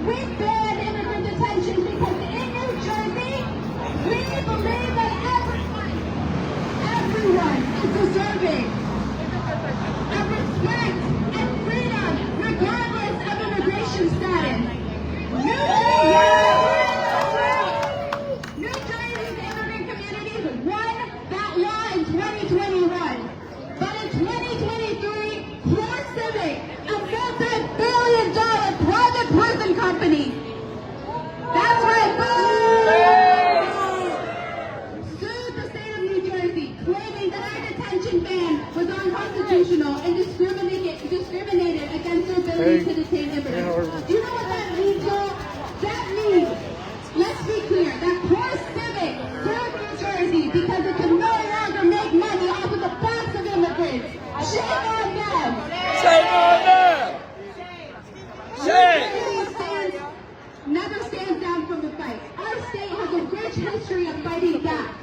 We ban immigrant detention because in New Jersey, we believe that everyone is deserving of respect and freedom, regardless of immigration status. New Jersey's immigrant communities won that law in 2021. But in 2023, CoreCivic, a multi-billion-dollar private prison company, that's right, sued the state of New Jersey, claiming that our detention ban was unconstitutional and discriminated against their ability to detain immigrants. Do you know what that means, y'all? That means, let's be clear, that CoreCivic sued New Jersey because it can no longer make money off of the backs of immigrants. Shame on them! Shame on them! Shame! Never stands down from the fight. Our state has a rich history of fighting back.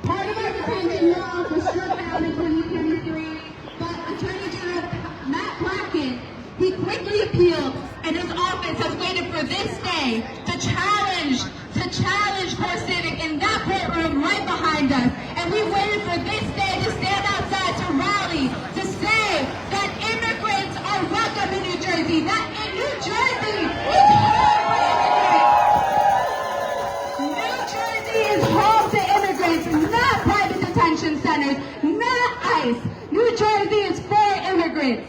Part of our detention law was struck down in 2023, but Attorney General Matt Blacken, he quickly appealed, and his office has waited for this day to challenge CoreCivic in that courtroom right behind us. And we waited for this day to stand outside to rally, to say that immigrants are welcome in New Jersey, that in New Jersey is home for immigrants. New Jersey is home to immigrants, not private detention centers, not ICE. New Jersey is for immigrants.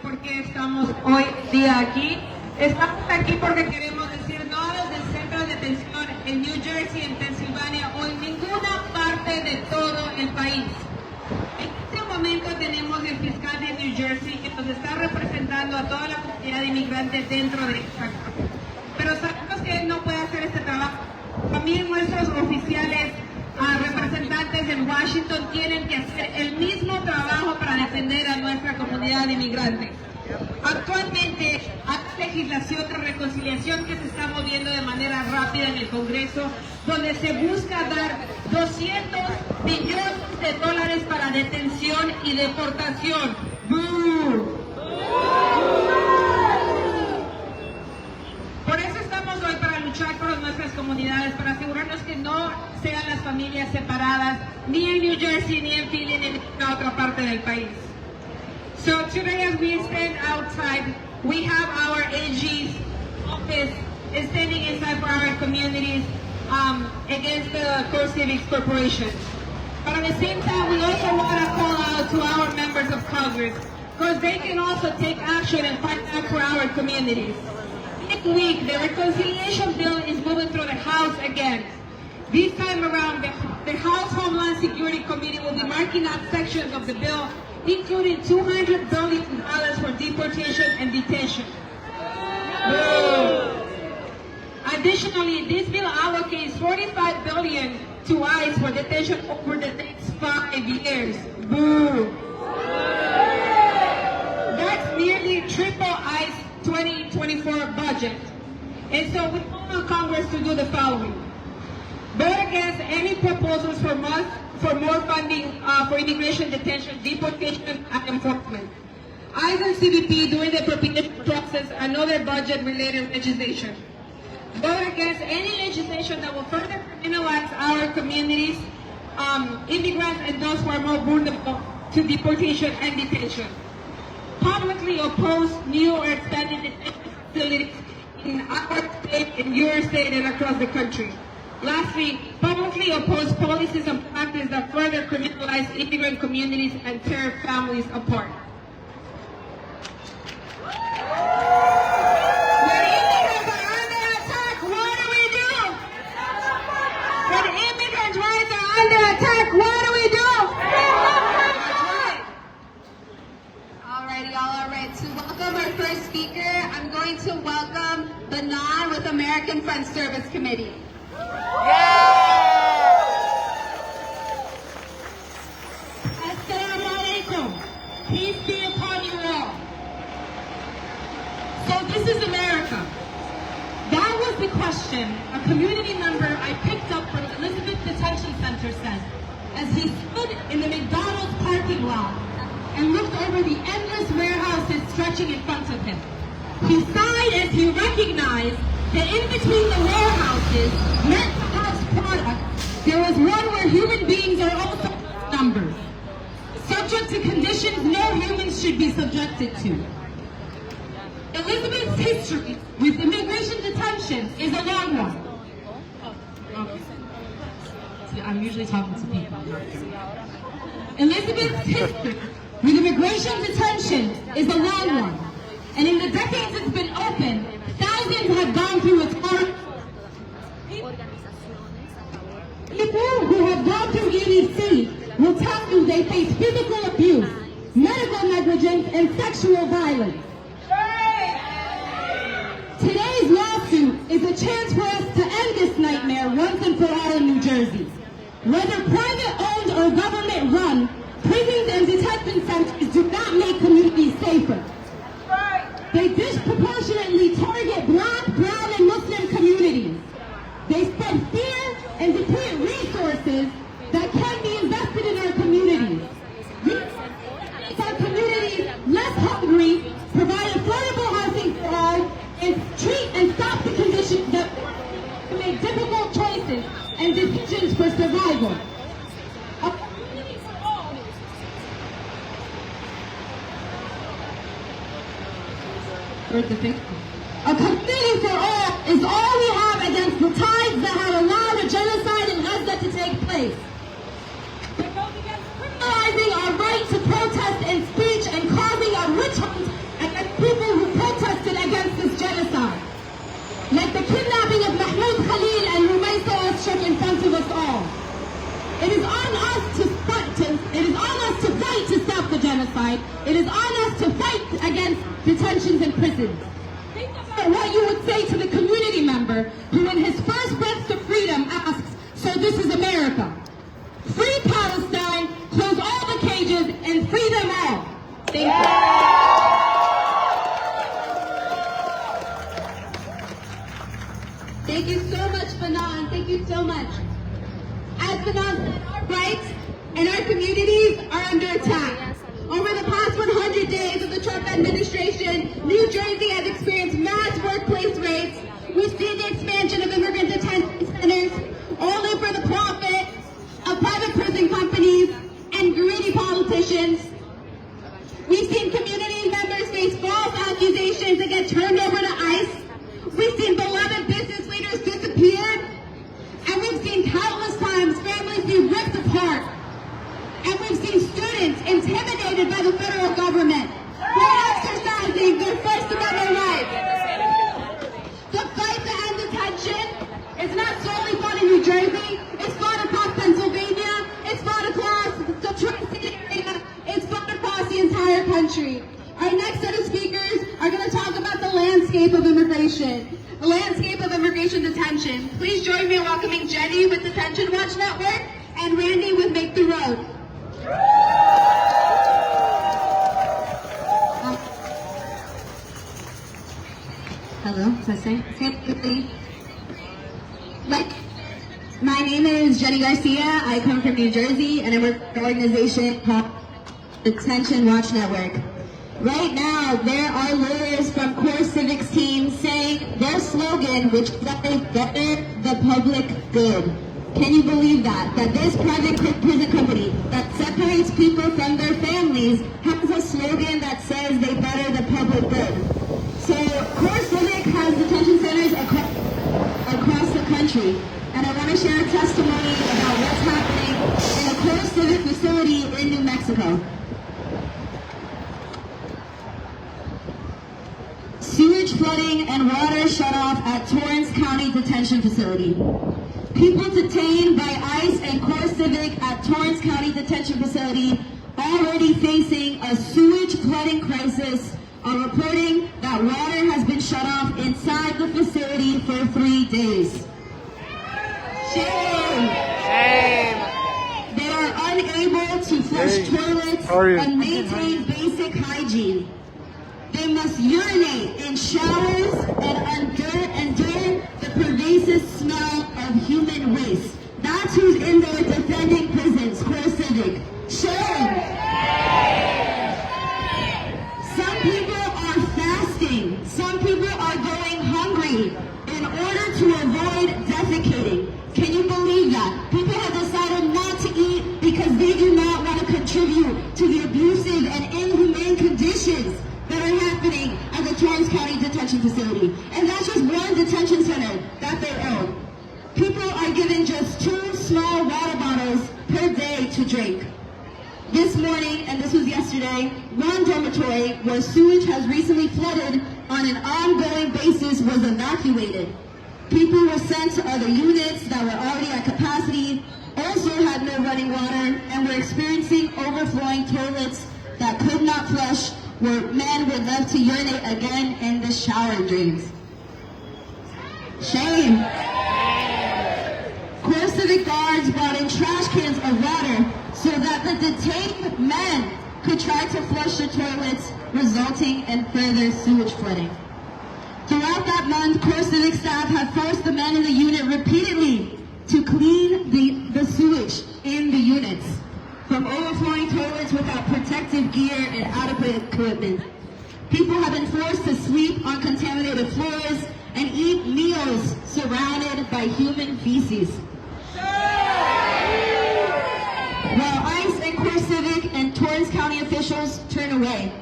Porque estamos hoy día aquí. Estamos aquí porque queremos decir no a los centros de detención en New Jersey, en Pensilvania o en ninguna parte de todo el país. En este momento tenemos el fiscal de New Jersey que nos está representando a toda la comunidad de inmigrantes dentro de esta casa. Pero sabemos que él no puede hacer este trabajo. También nuestros oficiales representantes en Washington tienen que hacer el mismo trabajo para defender a nuestra comunidad de inmigrantes. Actualmente hay legislación de reconciliación que se está moviendo de manera rápida en el Congreso, donde se busca dar $200 billones para detención y deportación. Por eso estamos hoy para luchar por nuestras comunidades, para asegurarnos que no sean las familias separadas, ni en New Jersey, ni en Philly, ni en ninguna otra parte del país. So today as we stand outside, we have our AG's office standing inside for our communities against the CoreCivic Corporation. But at the same time, we also want to call out to our members of Congress, because they can also take action and fight back for our communities. Next week, the reconciliation bill is moving through the House again. This time around, the House Homeland Security Committee will be marking up sections of the bill, including $200 billion for deportation and detention. Additionally, this bill allocates $45 billion to ICE for detention over the next 5 years. Boo! That's nearly triple ICE 2024 budget. And so we call on Congress to do the following. Vote against any proposals for more funding for immigration detention, deportation, and enforcement. ICE and CBP during the appropriation process another budget-related legislation. Vote against any legislation that will further criminalize our communities, immigrants, and those who are more vulnerable to deportation and detention. Publicly oppose new or expanded detention facilities in our state, in your state, and across the country. Lastly, publicly oppose policies and practices that further criminalize immigrant communities and tear families apart. When immigrants are under attack, what do we do? When immigrant rights are under attack, what do we do? Alrighty, all right. To welcome our first speaker, I'm going to welcome Banan with American Friends Service Committee. Assalamu alaikum. Peace be upon you all. So this is America. That was the question a community member I picked up from Elizabeth Detention Center said as he stood in the McDonald's marching in front of him. He sighed as he recognized that in between the warehouses meant to house products, there was one where human beings are also numbered, subject to conditions no humans should be subjected to. Elizabeth's history with immigration detention is a long one. I'm usually talking to people. Elizabeth's history with immigration detention is a long one. And in the decades it's been open, thousands have gone through its heart. People who have gone through EDC will tell you they face physical abuse, medical negligence, and sexual violence. Today's lawsuit is a chance for us to end this nightmare once and for all in New Jersey. Whether private-owned or government-run, prisons and detention centers do not make communities safer. They disproportionately target Black, brown, and Muslim communities. They spread fear and deplete resources that can be invested in our communities. Make our communities less hungry, provide affordable housing for all, and treat and stop the conditions that make difficult choices and decisions for survival. A community for all is all we have against the tides that have allowed a genocide in Gaza to take place. Criminalizing our right to protest and speech and causing a witch hunt against people who protested against this genocide. Like the kidnapping of Mahmoud Khalil and Rumaysa Astraq in front of us all. It is on us to fight to stop the genocide. It is on us to fight against detentions and prisons. Think about what you would say to the community member who in his first breath to freedom asks, so this is America. Free Palestine, close all the cages, and free them all. Thank you. Thank you so much, Fanon. Thank you so much. As Fanon said, our rights and our communities are under attack. Over the past 100 days of the Trump administration, New Jersey has experienced mass workplace raids. We've seen the expansion of immigrant detention centers, only for the profit of private prison companies and greedy politicians. We've seen community members face false accusations and get turned over to ICE. We've seen beloved business leaders disappear. And we've seen countless times families be ripped apart. And we've seen students intimidated by the federal government for exercising their First Amendment rights. The fight to end detention is not solely fought in New Jersey. It's fought across Pennsylvania. It's fought across the Tri-State area. It's fought across the entire country. Our next set of speakers are going to talk about the landscape of immigration. The landscape of immigration detention. Please join me in welcoming Jenny with Detention Watch Network and Randy with Make the Road. Hello, my name is Jenny Garcia. I come from New Jersey and I work for an organization called Detention Watch Network. Right now, there are lawyers from CoreCivic's team saying their slogan, which is that they better the public good. Can you believe that? That this private prison company that separates people from their families has a slogan that says they better the public good. So CoreCivic has detention centers across the country. And I want to share a testimony about what's happening in a CoreCivic facility in New Mexico. Sewage flooding and water shut off at Torrance County Detention Facility. People detained by ICE and CoreCivic at Torrance County Detention Facility already facing a sewage flooding crisis are reporting that water has been shut off inside the facility for 3 days. Shame! Shame! They are unable to flush toilets and maintain basic hygiene. They must urinate in showers and endure the pervasive smell of human waste. That's who's in there defending prisons, CoreCivic. Shame! Some people are to the abusive and inhumane conditions that are happening at the Torrance County Detention Facility. And that's just one detention center that they own. People are given just 2 small water bottles per day to drink. This morning, and this was yesterday, one dormitory where sewage has recently flooded on an ongoing basis was evacuated. People were sent to other units that were already at capacity, also had no running water, and were experiencing overflowing toilets that could not flush, where men were left to urinate again in the shower drains. Shame. CoreCivic guards brought in trash cans of water so that the detained men could try to flush the toilets, resulting in further sewage flooding. Throughout that month, CoreCivic staff have forced the men in the unit repeatedly to clean the sewage in the units from overflowing toilets without protective gear and adequate equipment. People have been forced to sleep on contaminated floors and eat meals surrounded by human feces. While ICE and CoreCivic and Torrance County officials turn away,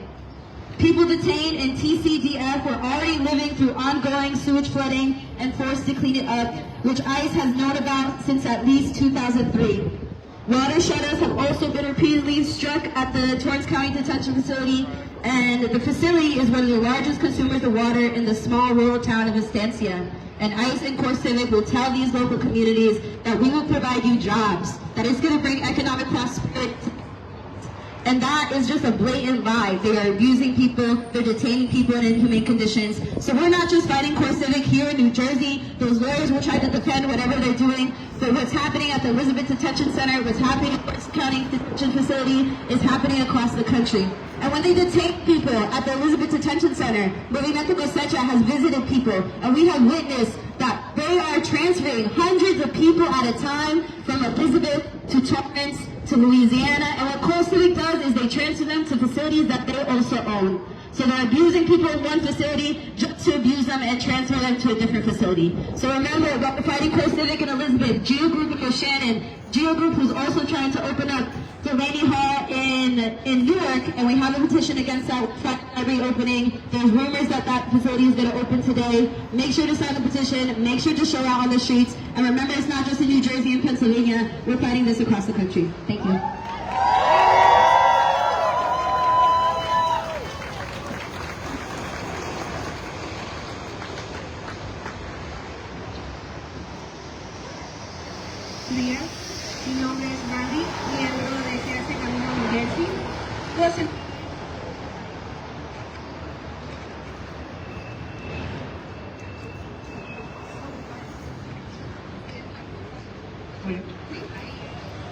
people detained in TCDF were already living through ongoing sewage flooding and forced to clean it up, which ICE has known about since at least 2003. Water shutoffs have also been repeatedly struck at the Torrance County Detention Facility, and the facility is one of the largest consumers of water in the small rural town of Estancia. And ICE and CoreCivic will tell these local communities that we will provide you jobs, that it's going to bring economic prosperity. And that is just a blatant lie. They are abusing people, they're detaining people in inhumane conditions. So we're not just fighting CoreCivic here in New Jersey. Those lawyers will try to defend whatever they're doing. But what's happening at the Elizabeth Detention Center, what's happening at the Torrance County Detention Facility is happening across the country. And when they detain people at the Elizabeth Detention Center, Movimiento Cosecha has visited people, and we have witnessed that they are transferring hundreds of people at a time from Elizabeth to Torrance to Louisiana. And what CoreCivic does is they transfer them to facilities that they also own. So they're abusing people in one facility just to abuse them and transfer them to a different facility. So remember, we're fighting CoreCivic in Elizabeth, Geo Group in Shannon, Geo Group who's also trying to open up Delaney Hall in Newark, and we have a petition against that reopening. There's rumors that that facility is going to open today. Make sure to sign the petition, make sure to show out on the streets, and remember, it's not just in New Jersey and Pennsylvania. We're fighting this across the country. Thank you. Días. Mi nombre es Mandy, miembro de CATA Camino New Jersey.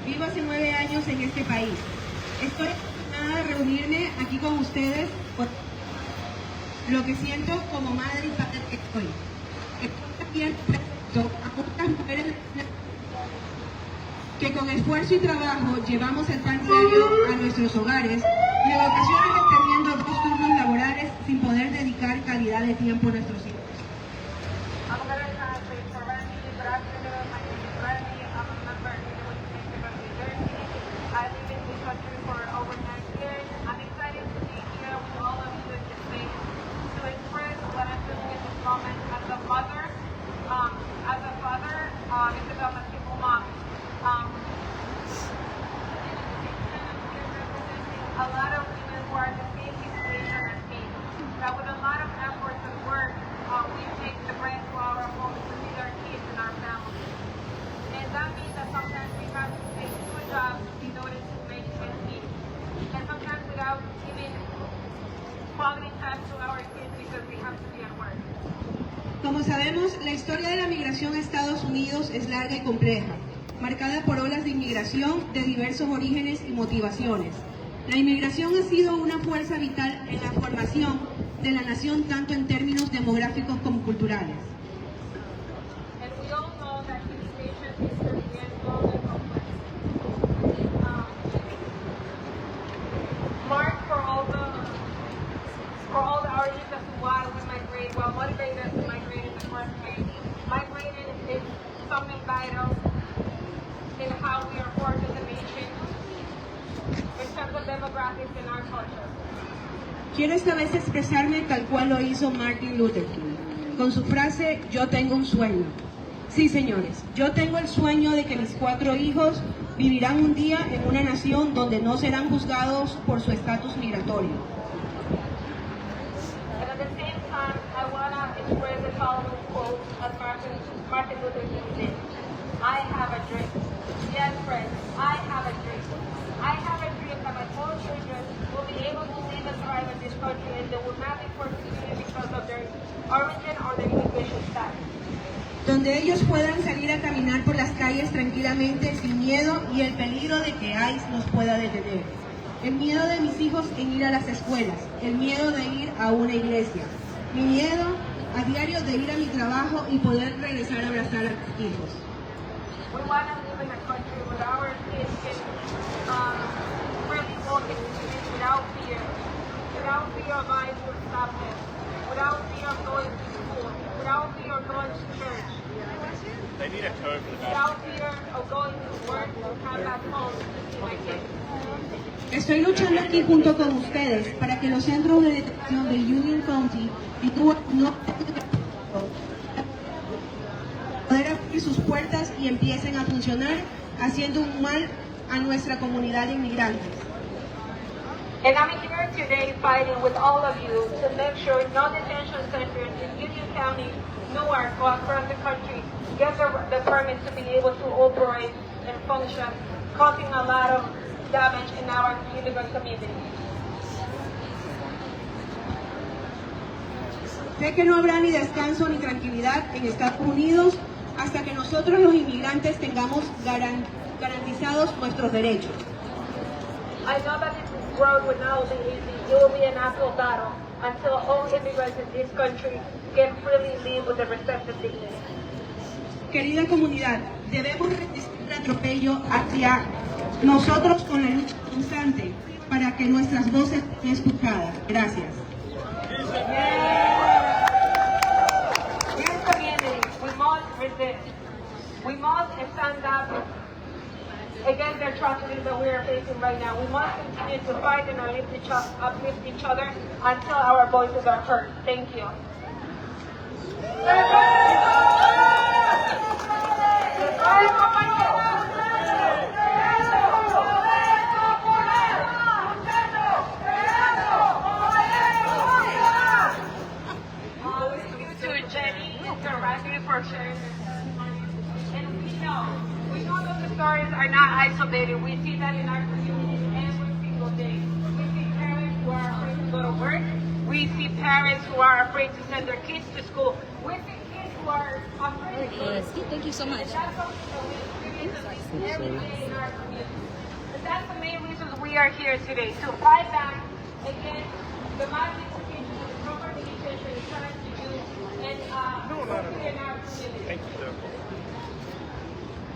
Vivo hace 9 años en este país. Estoy emocionada de reunirme aquí con ustedes por lo que siento como madre y padre que soy. Estoy también presento a muchas mujeres que con esfuerzo y trabajo llevamos el pan diario a nuestros hogares y en ocasiones teniendo 2 turnos laborales sin poder dedicar calidad de tiempo a nuestros hijos. I'm going to translate for Randy. Good afternoon. My name is Randy. I'm a member of the Immigrant Justice of New Jersey. I live in this country for over 9 years. I'm excited to be here with all of you in this space to express what I'm feeling in this moment as a mother. Isabel Masipo mom. A lot of women who are in the same situation as me. That with a lot of effort and work, we take the bread to our homes to feed our kids and our families. And that means that sometimes we have to take 2 jobs in order to make ends meet. And sometimes without giving quality time to our kids because we have to be at work. Como sabemos, la historia de la migración a Estados Unidos es larga y compleja, marcada por olas de inmigración de diversos orígenes y motivaciones. La inmigración ha sido una fuerza vital en la formación de la nación tanto en términos demográficos como culturales. And we all know that immigration history is long and complex. Mark for all the arguments as to why we migrate, what motivated us to migrate in the first place. Migrating is something vital in how we are forged as a nation. In terms of culture. Quiero esta vez expresarme tal cual lo hizo Martin Luther King, con su frase, yo tengo un sueño. Sí, señores, yo tengo el sueño de que mis 4 hijos vivirán un día en una nación donde no serán juzgados por su estatus migratorio. And at the same time, I want to express the following quote as Martin Luther King did. I have a dream. Yes, friends, I have a dream. I have a dream that my own children will be able to live and thrive in this country and they will not be persecuted because of their origin or their immigration status. Donde ellos puedan salir a caminar por las calles tranquilamente, sin miedo y el peligro de que ICE nos pueda detener. El miedo de mis hijos en ir a las escuelas, el miedo de ir a una iglesia, mi miedo a diario de ir a mi trabajo y poder regresar a abrazar a mis hijos. We want to live in a country where our kids can really walk in the streets without fear of ICE will stop them, without fear of going to school, without fear of going to church. They need a code for that. Without fear of going to work or come back home to see my kids. Estoy luchando aquí junto con ustedes para que los centros de detención de Union County y tú no poder abrir sus puertas y empiecen a funcionar haciendo un mal a nuestra comunidad de inmigrantes. And I'm here today fighting with all of you to make sure no detention centers in Union County, Newark, or across the country get the permit to be able to operate and function, causing a lot of damage in our immigrant community. Sé que no habrá ni descanso ni tranquilidad en Estados Unidos hasta que nosotros los inmigrantes tengamos garantizados nuestros derechos. I know that this road will not be easy. It will be an uphill battle until all immigrants in this country can freely live with the respect and dignity. Querida comunidad, debemos resistir el atropello hacia nosotros con la lucha constante para que nuestras voces sean escuchadas. Gracias. This community, we must resist. We must stand up against the atrocities that we are facing right now. We must continue to fight and uplift each other until our voices are heard. Thank you. To Jenny, directly for sharing this testimony. And we know that the stories are not isolated. We see that in our community every single day. We see parents who are afraid to go to work. We see parents who are afraid to send their kids to school. We see kids who are afraid to go to school. Thank you so much. And that's something that we experience every day in our community. And that's the main reason we are here today, to fight back against the mass implications of the property detention is trying to do and in our community. Thank you, sir.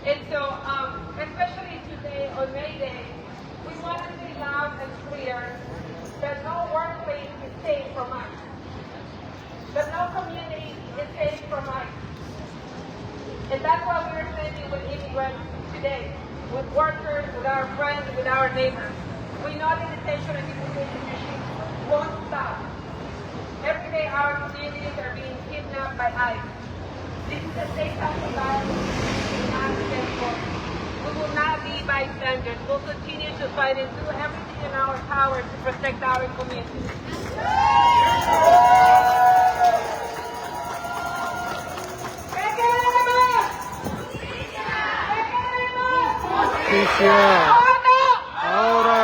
And so, especially today on May Day, we want to say loud and clear that no workplace is safe from ICE. That no community is safe from ICE. And that's why we're standing with immigrants today, with workers, with our friends, with our neighbors. We know the detention and deportation machine won't stop. Every day our communities are being kidnapped by ICE. This is a state of violence. We will not be bystanders. We'll continue to fight and do everything in our power to protect our community. Justicia. Ahora.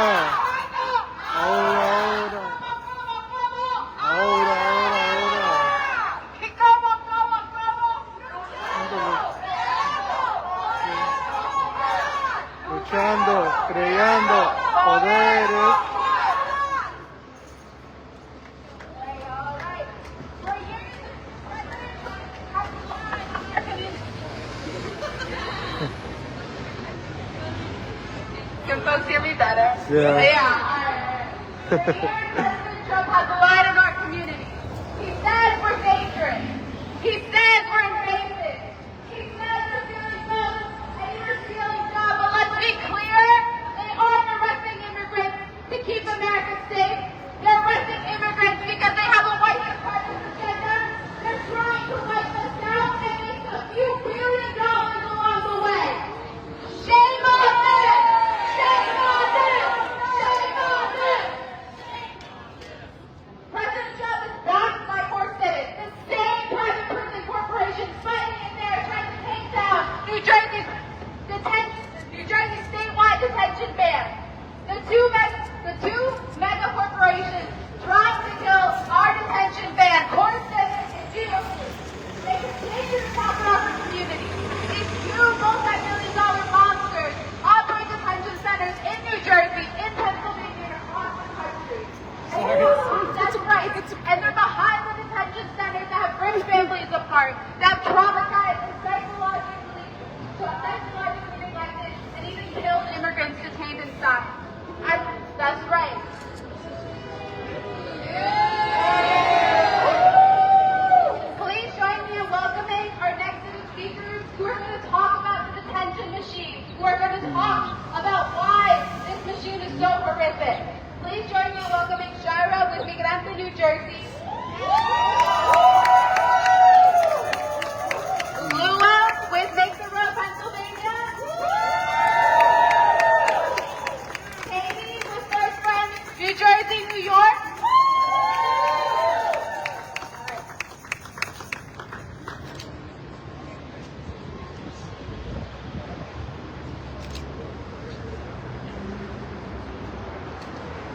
Luchando, creando poderes. Can folks hear me better? Yeah. President Trump has divided our community. He says we're dangerous. He says we're invasive. He says we're stealing votes and you're stealing jobs. But let's be clear, they are arresting immigrants to keep America safe. the two mega corporations trying to kill our detention ban, CoreCivic and GOP. They continue to profit off our community. These two multi-million-dollar monsters operate detention centers in New Jersey, in Pennsylvania, and across the country. That's right. And they're behind the detention centers that have ripped families apart, that have traumatized and psychologically neglected, and even killed immigrants detained inside. That's right. Please join me in welcoming our next set of speakers who are going to talk about the detention machine, who are going to talk about why this machine is so horrific. Please join me in welcoming Shira with Immigrant New Jersey. Lula with Make the Road Pennsylvania. Katie with First Friends New Jersey, New York.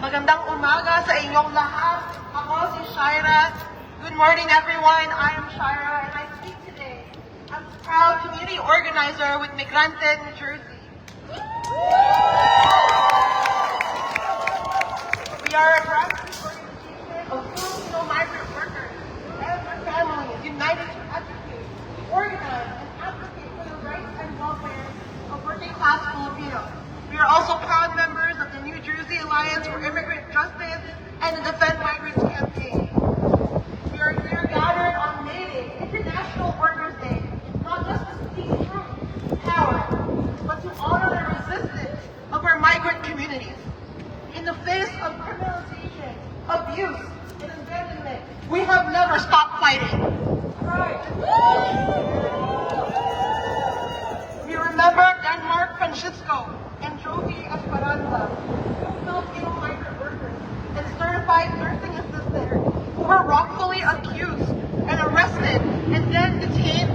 Magandang umaga sa inyong lahat. Ako si Shira. Good morning, everyone. I am Shira, and I speak today as a proud community organizer with Immigrant New Jersey. We are a grassroots organization of Filipino migrant workers and their families united to educate, organize, and advocate for the rights and welfare of working-class Filipinos. We are also proud members of the New Jersey Alliance for Immigrant Justice and the Defend Migrants campaign. We are here gathered on May Day, International Workers' Day, not just to speak truth, power, but to honor the resistance of our migrant communities. In the face of criminalization, abuse, and abandonment, we have never stopped fighting. We remember Denmark Francisco and Jovi Esperanza, two Filipino migrant workers and certified nursing assistants who were wrongfully accused and arrested and then detained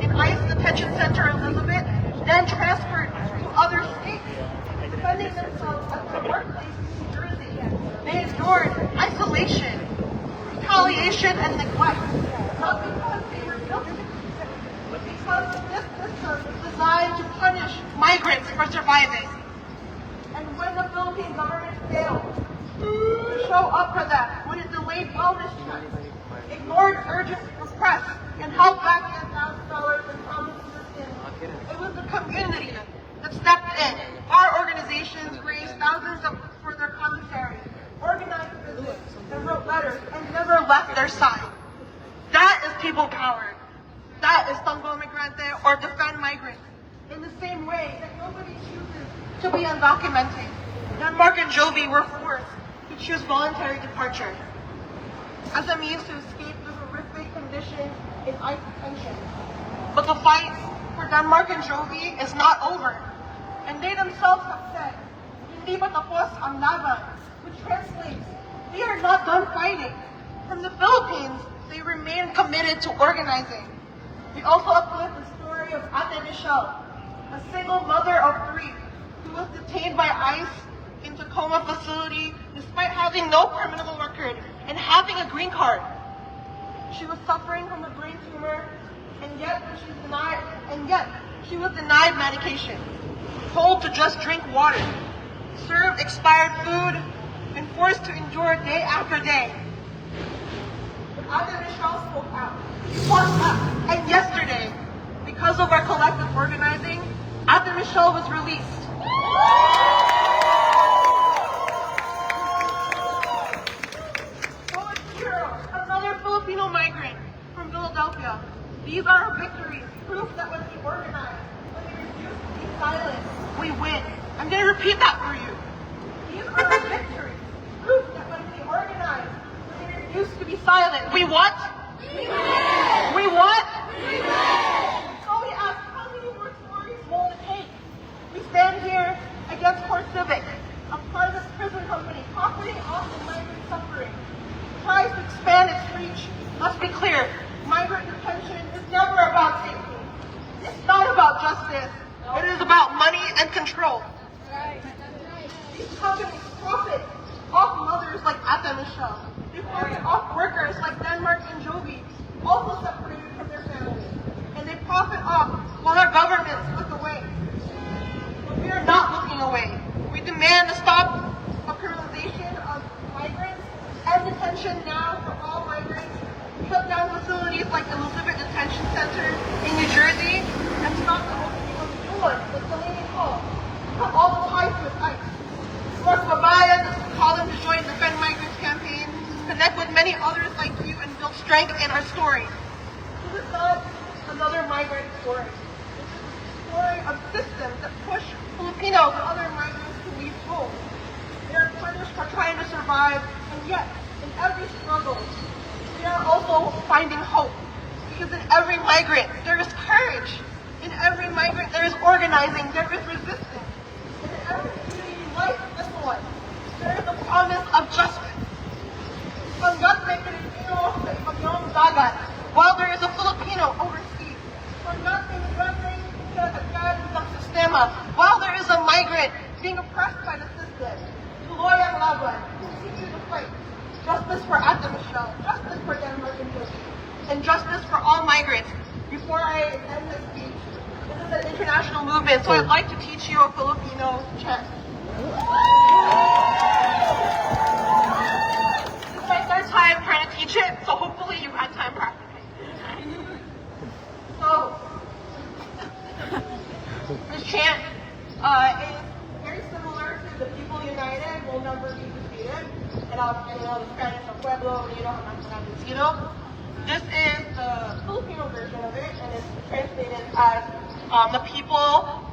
in ICE Detention Center Elizabeth, then transferred to other states, defending themselves at their workplace in New Jersey. They endured isolation, retaliation, and neglect, not because they were guilty, but because this system is designed to punish migrants for surviving. And when the Philippine government failed to show up for them, when it delayed wellness checks, ignored urgent requests, and held back the $1,000 in promised assistance, it was the community that stepped in. Our organizations raised thousands for their commissaries, organized visits, and wrote letters, and never left their side. That is people power. That is Tango Migrante or Defend Migrants. In the same way that nobody chooses to be undocumented, Denmark and Jovi were forced to choose voluntary departure as a means to escape the horrific conditions in ICE detention. But the fight for Denmark and Jovi is not over. And they themselves have said, hindi pa tapos ang laban, which translates, they are not done fighting. From the Philippines, they remain committed to organizing. We also uplift the story of Ate Michelle, a single mother of 3 who was detained by ICE in Tacoma facility despite having no criminal record and having a green card. She was suffering from a brain tumor, and yet she was denied medication, told to just drink water, served expired food, and forced to endure day after day. But Ate Michelle spoke out. She fought back, and yesterday, because of our collective organizing, Ate Michelle was released. Another Filipino migrant from Philadelphia. These are our victories, proof that when we organize, when we refuse to be silent, we win. I'm going to repeat that for you. These are our victories, proof that when we organize, when we refuse to be silent, we what? We win! We what? We win! So we ask, how many more stories will it take? We stand here against CoreCivic, a private prison company profiting off the migrant suffering. Tries to expand its reach. Let's be clear, migrant detention is never about safety. It's not about justice. It is about money and control. These companies profit off mothers like Ata Michelle. They profit off workers like Denmark and Jovi, also separated from their families. And they profit off while our governments look away. But we are not looking away. We demand the stop of criminalization of migrants and detention now for all migrants. Shut down facilities like Elizabeth Detention Center in New Jersey and stop the opening of new ones like Delaney Hall. Cut all the ties with ICE. Mark Babayan, call them to join the Defend Migrants campaign, connect with many others like you and build strength in our story. This is not another migrant story. This is a story of systems that push Filipinos and other migrants to leave home. They are punished for trying to survive, and yet, in every struggle, we are also finding hope. Because in every migrant, there is courage. In every migrant, there is organizing, there is resistance. And in every community like this one, there is a promise of justice. Hanggat may Pilipino sa ibang dagat, while there is a Filipino overseas. Hanggat may migrante sa agad ng sistema, while there is a migrant being oppressed by the system. Tuloy ang laban. Continue to fight. Justice for Ata Michelle. Justice for Denmark and Jovi. And justice for all migrants. Before I end this speech, this is an international movement, so I'd like to teach you a Filipino chant. This is my third time trying to teach it, so hopefully you had time practicing. So, this chant is very similar to the People United Will Never Be Defeated. And the Spanish of Pueblo, Unido Jamás Será Vencido. This is the Filipino version of it, and it's translated as the people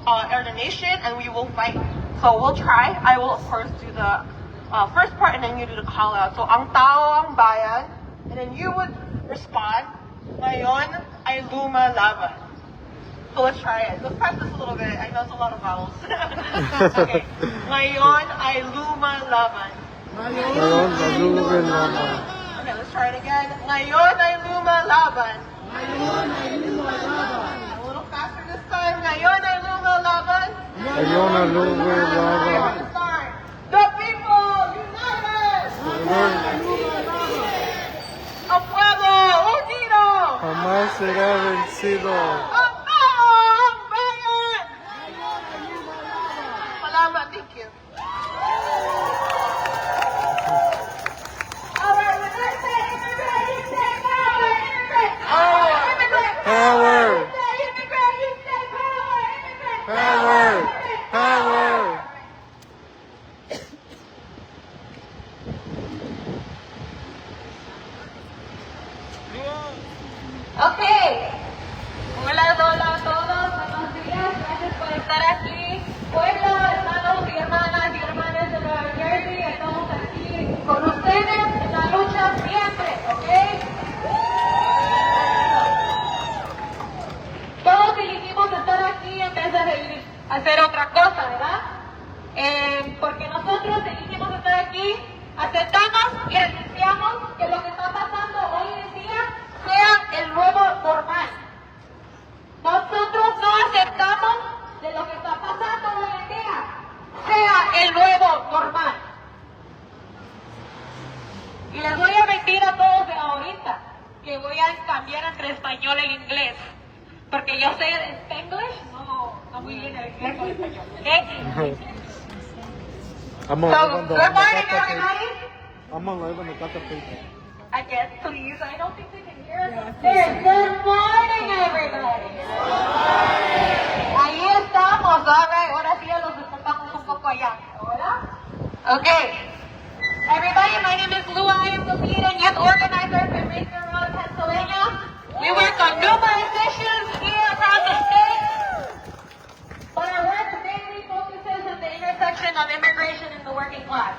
are the nation, and we will fight. So we'll try. I will, of course, do the first part, and then you do the call out. So, ang tao ang bayan, and then you would respond, ngayon ay lumalaban. So let's try it. Let's practice a little bit. I know it's a lot of vowels. Okay. Ngayon ay lumalaban. Ngayon ay lumalaban. Okay, let's try it again. Ngayon ay lumalaban. Ngayon ay lumalaban. A little faster this time. Ngayon ay lumalaban. Ngayon ay lumalaban. The people united. Ngayon ay lumalaban. El pueblo unido. Jamás será vencido. Ang tao ang bayan. Salamat. Thank you. Power! Power! Power! Okay. Hola a todos. Buenos días. Gracias por estar aquí. Pueblo, hermanos y hermanas de Nueva Jersey, estamos aquí con ustedes en la lucha siempre, ¿ok? Todos elegimos estar aquí en vez de hacer otra cosa, ¿verdad? Porque nosotros elegimos estar aquí, aceptamos y renunciamos que lo que está pasando hoy en día sea el nuevo normal. Nosotros no aceptamos de lo que está pasando hoy en día sea el nuevo normal. Y les voy a mentir a todos de ahorita que voy a cambiar entre español e inglés. Porque yo sé Spanglish, no muy bien el inglés con el español, ¿ok? So, good morning, everybody. I'm on live on the CATA page. I guess, please. I don't think they can hear us. Good morning, everybody. Ahí estamos, alright. Ahora sí ya los despertamos un poco allá, ¿verdad? Okay. Everybody, my name is Lua. I am the lead and youth organizer for Baker Road, Pennsylvania. We work on numerous issues here across the state, but our work mainly focuses on the intersection of immigration and the working class.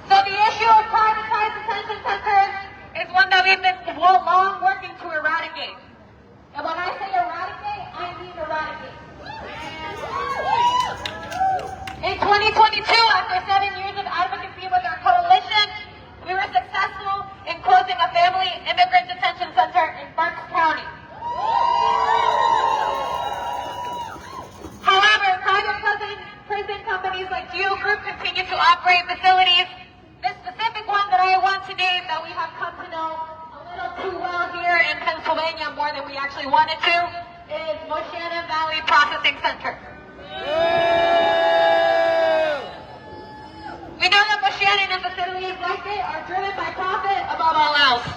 So the issue of privatized detention centers is one that we've been long working to eradicate. And when I say eradicate, I mean eradicate. In 2022, after 7 years of advocacy with our coalition, we were successful in closing a family immigrant detention center in Berks County. However, private prison companies like Geo Group above all else.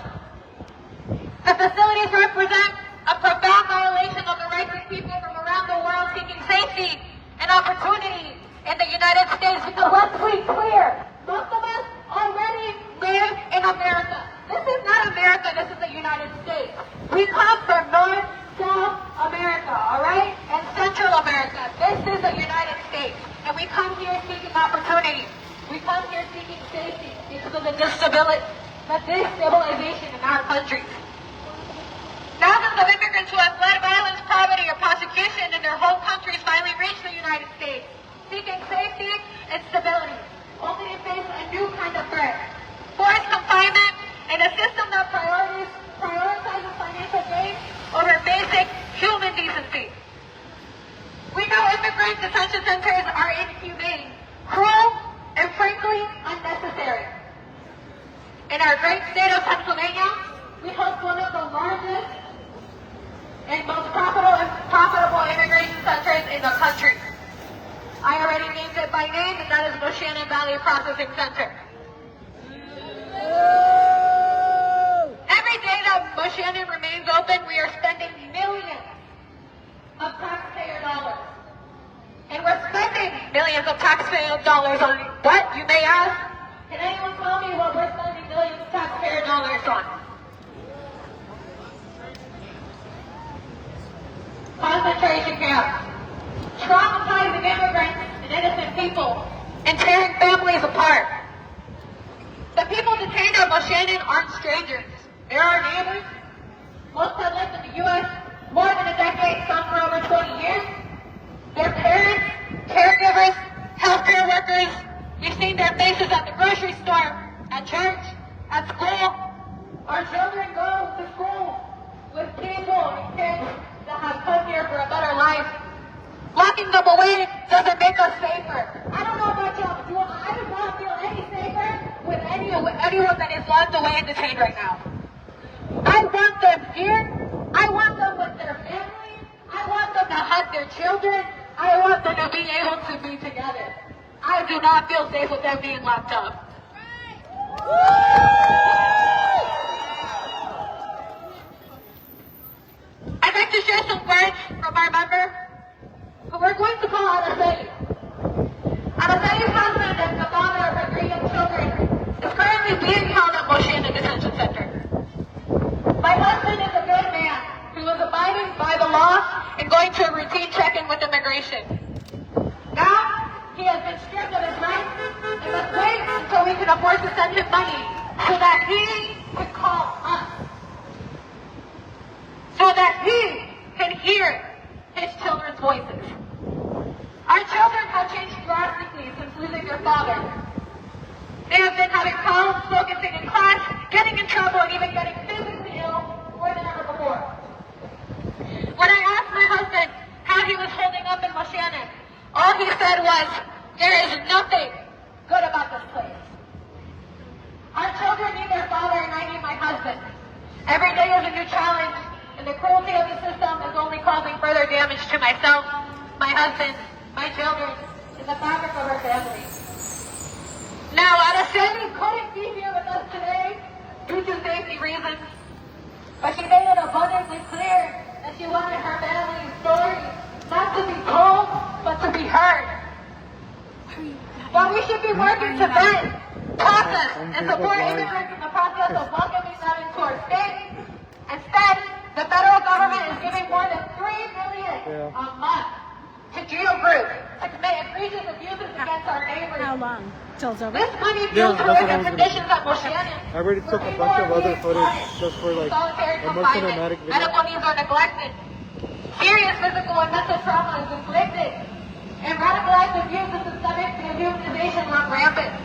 The facilities represent a profound violation of the rights of people from around the world seeking safety and opportunity in the United States, because let's be clear, most of us already live in America. This is not America, this is the United States. We come from North, South America, alright? And Central America. This is the United States. And we come here seeking opportunity. We come here seeking safety because of the destabilization in our country. Thousands of immigrants who have fled violence, poverty, or prosecution in their home countries finally reach the United States, seeking safety and stability, only to face a new kind of threat. Forced confinement and a system that prioritizes financial gain over basic human decency. We know immigrant detention centers are inhumane, cruel, and frankly unnecessary. In our great state of Pennsylvania, we host one of the largest and most profitable immigration centers in the country. I already named it by name, and that is Moshannon Valley Processing Center. Every day that Moshannon remains open, we are spending millions of taxpayer dollars. And we're spending millions of taxpayer dollars on what, you may ask? Can anyone tell me what we're spending millions of taxpayer dollars on? Concentration camps, traumatizing immigrants and innocent people, and tearing families apart. The people detained at Moshannon aren't strangers. They're our neighbors. Most have lived in the U.S. more than a decade, some for over 20 years. Their parents, caregivers, healthcare workers. We've seen their faces at the grocery store, at church, at school. Our children go to school with people and kids that have come here for a better life. Locking them away doesn't make us safer. I don't know about y'all, but I do not feel any safer with anyone that is locked away and detained right now. I want them here. I want them with their families. I want them to hug their children. I want them to be able to be together. I do not feel safe with them being locked up. I'd like to share some words from our member, who we're going to call Araceli. Araceli's husband and the father of her 3 young children is currently being held at Moshannon Detention Center. My husband is a good man who is abiding by the law and going to a routine check-in with immigration. Now, he has been stripped of his rights and must wait until we can afford to send him money so that he can call us. So that he can hear his children's voices. Our children have changed drastically since losing their father. They have been having problems focusing in class, getting in trouble, and even getting physically ill more than ever before. When I asked my husband how he was holding up in Moshannon, all he said was, "There is nothing good about this place." Our children need their father, and I need my husband. Every day is a new challenge, and the cruelty of the system is only causing further damage to myself, my husband, my children, and the fabric of our family. Now, Araceli couldn't be here with us today due to safety reasons, but she made it abundantly clear that she wanted her family's story not to be told, but to be heard. While we should be working to vet, process, and support immigrants in the process of welcoming them into our state, instead, the federal government is giving more than $3 million a month to jail groups to commit egregious abuses against our neighbors. How long? Till it's over? This money fuels horrific conditions at Moshannon. I already took a bunch of other footage just for like solitary a more confinement. cinematic video. Medical needs are neglected. Serious physical and mental trauma is inflicted. And radicalized abuse and systemic dehumanization run rampant.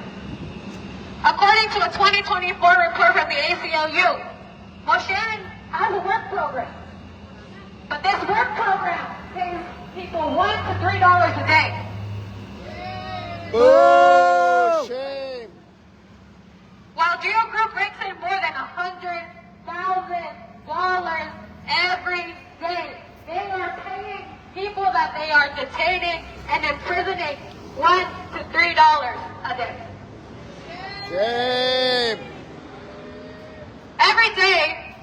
According to a 2024 report from the ACLU, Moshannon has a work program. But this work program pays people $1 to $3 a day. Boo! Shame! While jail group brings in more than $100,000 every day, they are paying people that they are detaining and imprisoning $1 to $3 a day. Shame! Every day,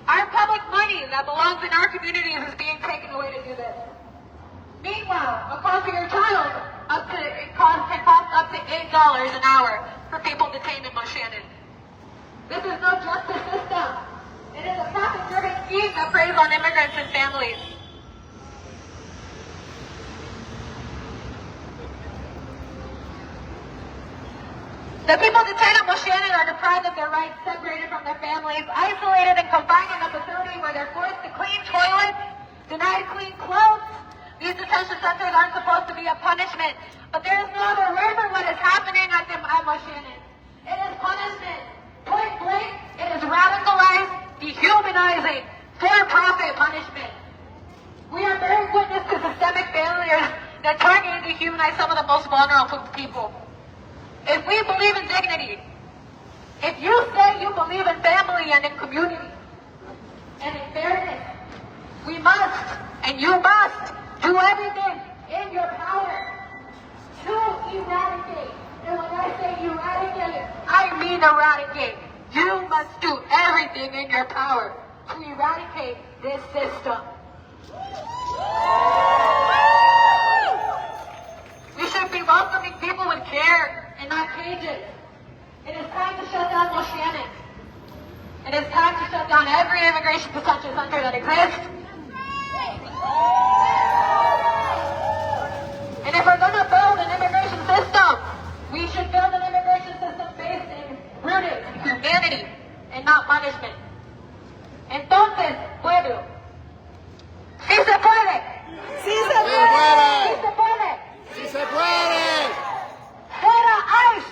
our public money that belongs in our communities is being taken away to do this. Meanwhile, a car for your child can cost up to $8 an hour for people detained in Moshannon. This is no justice system. It is a profit-driven scheme that preys on immigrants and families. The people detained at Moshannon are deprived of their rights, separated from their families, isolated and confined in a facility where they're forced to clean toilets, denied clean clothes. These detention centers aren't supposed to be a punishment, but there is no other word for what is happening at Moshannon. It is punishment. Point blank, it is radicalized, dehumanizing, for-profit punishment. We are bearing witness to systemic failures that target and dehumanize some of the most vulnerable people. If we believe in dignity, if you say you believe in family and in community and in fairness, we must, and you must, do everything in your power to eradicate. And when I say eradicate, I mean eradicate. You must do everything in your power to eradicate this system. We should be welcoming people with care and not cages. It is time to shut down Moshannon. It is time to shut down every immigration detention center that exists. And if we're going to build an immigration system, we should build an immigration system based in rooted in humanity and not punishment. Entonces, pueblo, ¡sí se puede! ¡Sí se puede! ¡Sí se puede! ¡Sí se puede! ¡Fuera ICE!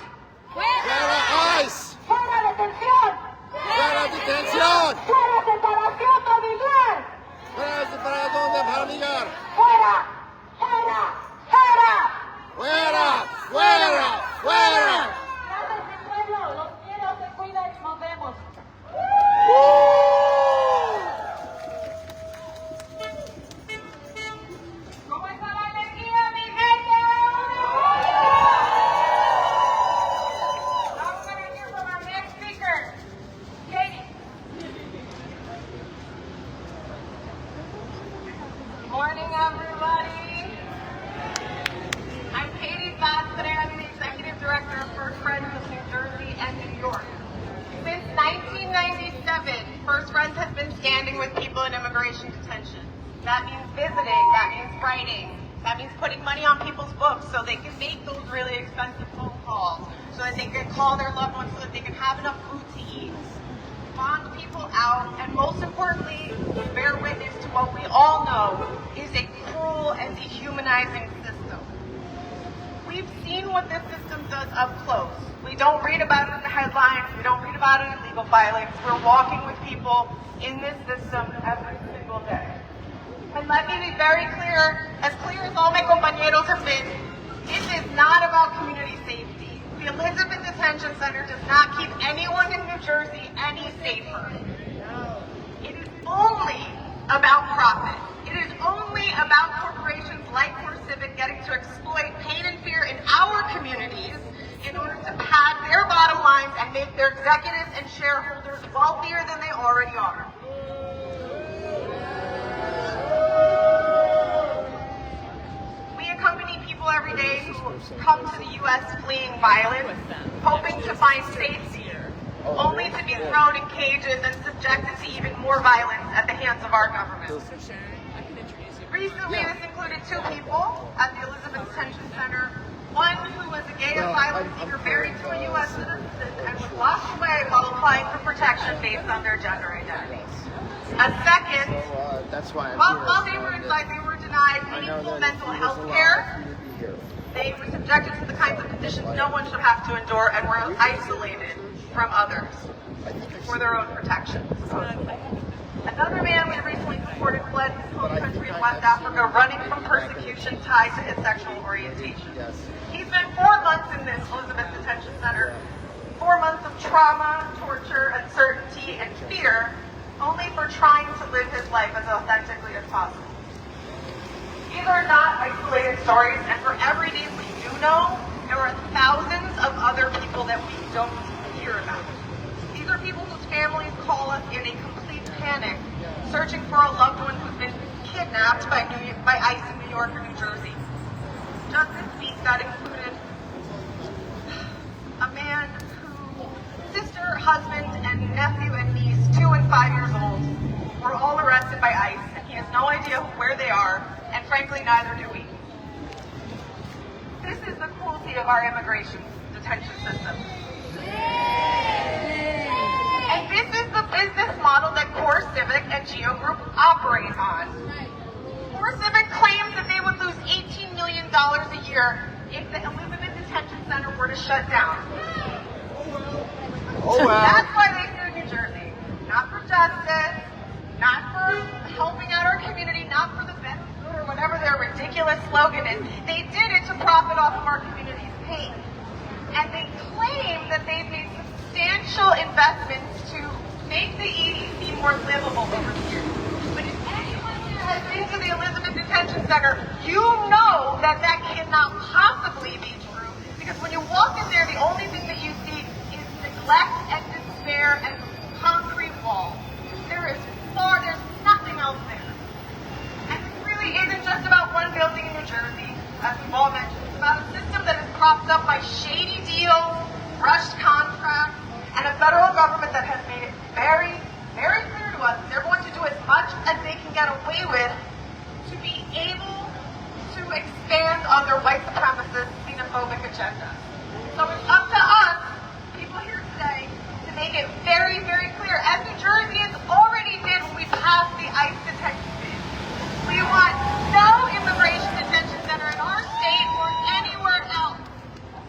¡Fuera ICE! ¡Fuera detención! ¡Fuera detención! ¡Fuera separación familiar! ¡Fuera separación familiar! ¡Fuera! ¡Fuera! ¡Fuera! ¡Fuera! ¡Fuera! ¡Fuera! Gracias, mi pueblo. Los quiero, se cuidan y nos vemos. ¿Cómo está la energía, mi gente? Now we're going to hear from our next speaker, Katie. Good morning, everybody. I'm Katie Foster. I'm the Executive Director of First Friends of New Jersey and New York. Since 1997, First Friends has been standing with people in immigration detention. That means visiting, that means writing, that means putting money on people's books so they can make those really expensive phone calls, so that they can call their loved ones, so that they can have enough food to eat. Bond people out, and most importantly, bear witness to what we all know is a cruel and dehumanizing system. We've seen what this system does up close. We don't read about it in the headlines. We don't read about it in legal filings. We're walking with people in this system every single day. And let me be very clear as all my compañeros have been, it is not about community safety. The Elizabeth Detention Center does not keep anyone in New Jersey any safer. It is only about profit. It is only about corporations like CoreCivic getting to exploit pain and fear in our communities in order to pad their bottom lines and make their executives and shareholders wealthier than they already are. We accompany people every day who come to the U.S. fleeing violence, hoping to find safety, only to be thrown in cages and subjected to even more violence at the hands of our government. Recently, this included two people at the Elizabeth Detention Center. One who was a gay asylum seeker married to a U.S. citizen and was washed away while applying for protection based on their gender identity. A second, while they were inside, they were denied meaningful mental health care. They were subjected to the kinds of conditions no one should have to endure and were isolated from others for their own protection. Another man we recently supported fled his home country in West Africa, running from persecution tied to his sexual orientation. He spent 4 months in this Elizabeth Detention Center, 4 months of trauma, torture, uncertainty, and fear, only for trying to live his life as authentically as possible. These are not isolated stories, and for every name we do know, there are thousands of other people that we don't hear about. These are people whose families call us in a complete panic, searching for a loved one who's been kidnapped by ICE in New York or New Jersey. Just this week, that included a man whose sister, husband, and nephew and niece, 2 and 5 years old, were all arrested by ICE, and he has no idea where they are, and frankly, neither do we. This is the cruelty of our immigration detention system. And this is the business model that CoreCivic and Geo Group operate on. CoreCivic claims that they would lose $18 million a year if the Elizabeth Detention Center were to shut down. Oh, well. That's why they sued New Jersey. Not for justice, not for helping out our community, not for the best good or whatever their ridiculous slogan is. They did it to profit off of our community's pain. And they claim that they've made substantial investments to make the EDC more livable over the years. But if anyone here has been to the Elizabeth Detention Center, you know that that cannot possibly be true. Because when you walk in there, the only thing that you see is neglect and despair and concrete walls. There's nothing else there. And this really isn't just about one building in New Jersey, as we've all mentioned. It's about a system that is propped up by shady deals, rushed contracts, and a federal government that has made it very, very clear to us that they're going to do as much as they can get away with to be able to expand on their white supremacist, xenophobic agenda. So it's up to us, people here today, to make it very, very clear, as New Jerseyans already did when we passed the ICE detention ban. We want no immigration detention center in our state or anywhere else.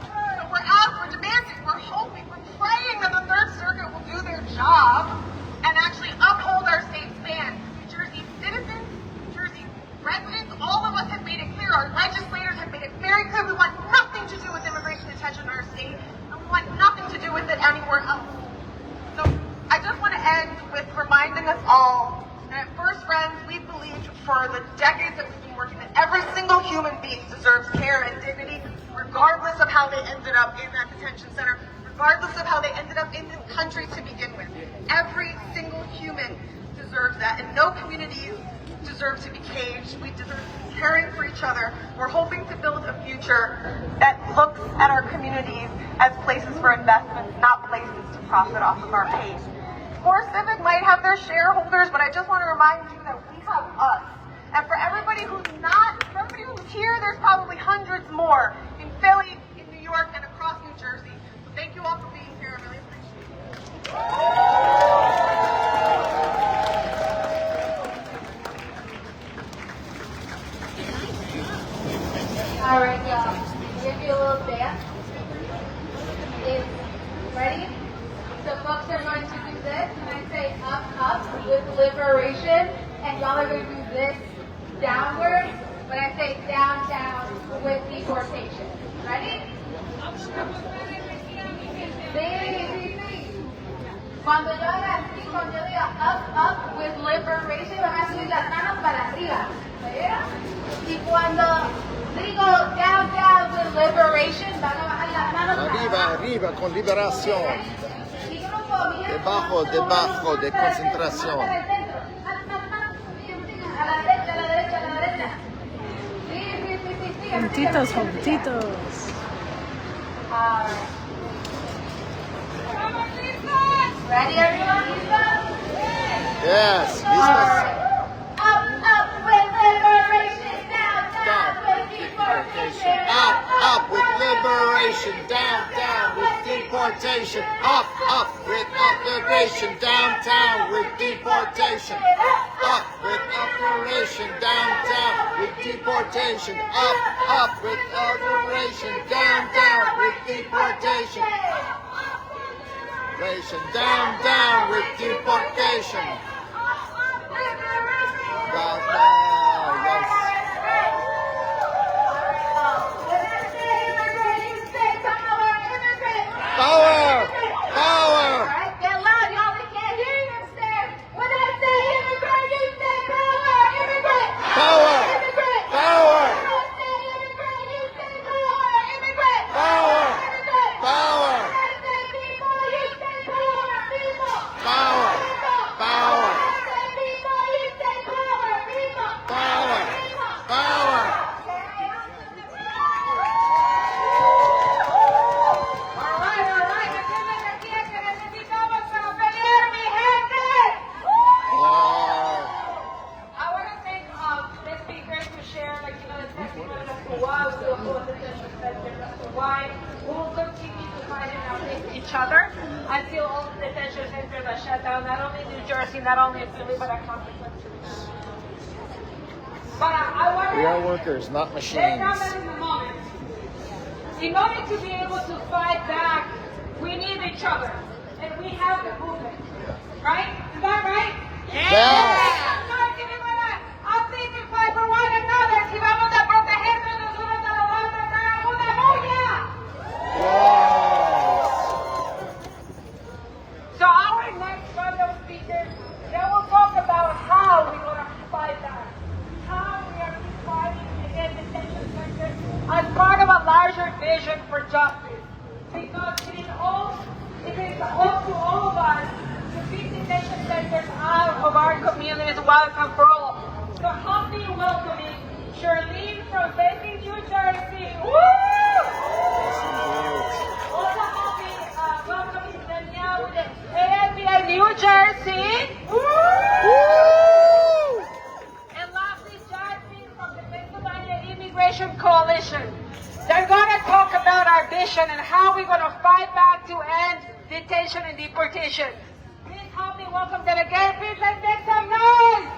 So we're out, we're demanding, we're hoping, we're praying that the Third Circuit will do their job and actually uphold our state's ban. New Jersey citizens, New Jersey residents, all of us have made it clear, our legislators have made it very clear we want nothing to do with immigration detention in our state, and we want nothing to do with it anywhere else. So I just want to end with reminding us all that at First Friends, we've believed for the decades that we've been working that every single human being deserves care and dignity, regardless of how they ended up in that detention center, regardless of how they ended up in the country to begin with. Every single human deserves that, and no communities deserve to be caged. We deserve to be caring for each other. We're hoping to build a future that looks at our communities as places for investments, not places to profit off of our pain. CoreCivic might have their shareholders, but I just want to remind you that we have us. And for everybody who's here, there's probably hundreds more in Philly, in New York, and across New Jersey. So thank you all for being here. I really appreciate it. All right, y'all. Give you a little dance. Is ready? So folks are going to do this, and I say up, up with liberation, and y'all are going to do this downward when I say down, down with deportation. Ready? Sí. Cuando yo haga así, cuando yo diga up with liberation, van a subir las manos para arriba. ¿Verdad? Y cuando digo down, down with liberation, van a bajar las manos para Arriba, abajo. arriba, con liberación. Debajo, debajo, de concentración. A la derecha, a la derecha, a la derecha. Sí. Juntitos, juntitos. Ready, everyone? Lisa? Yes, All listas. right. Up with liberation, down, down with deportation. Up with liberation, down with deportation. Up with liberation, down with deportation. Up with liberation, down with deportation. Up with liberation, down with deportation. Down with deportation. Yes. Power! Power! Alright, get loud, y'all. They can't hear you upstairs. When I say immigrant, you say power. Immigrant. Power! Immigrant. Power! When I say immigrant, you say power. Immigrant. Power! Immigrant. Power! When I say people, you say power. People. the whole detention center as to why we will continue to fight and outthink each other until all the detention centers are shut down, not only in New Jersey, not only in Philly, but across the country. But I want We are workers, not Let's machines. have in the moment. In order to be able to fight back, we need each other. And we have the movement. Right? Is that right? Yes. Así que fight for one another. Si vamos a protegernos los unos a los otros, ¡hagamos una bulla! Yes. So our next round of speakers, they will talk about how we're going to fight back. How we are fighting against detention centers as part of a larger vision for justice. Because it is up to all of us to keep detention centers out of our communities once and for all. So help me welcoming Charlene from Benton, New Jersey. Woo! Also help me welcoming Danielle with the AFBI New Jersey. Woo! And lastly, Jasmine from the Pennsylvania Immigration Coalition. They're going to talk about our vision and how we're going to fight back to end detention and deportation. Please help me welcome them again. Please let's make some noise.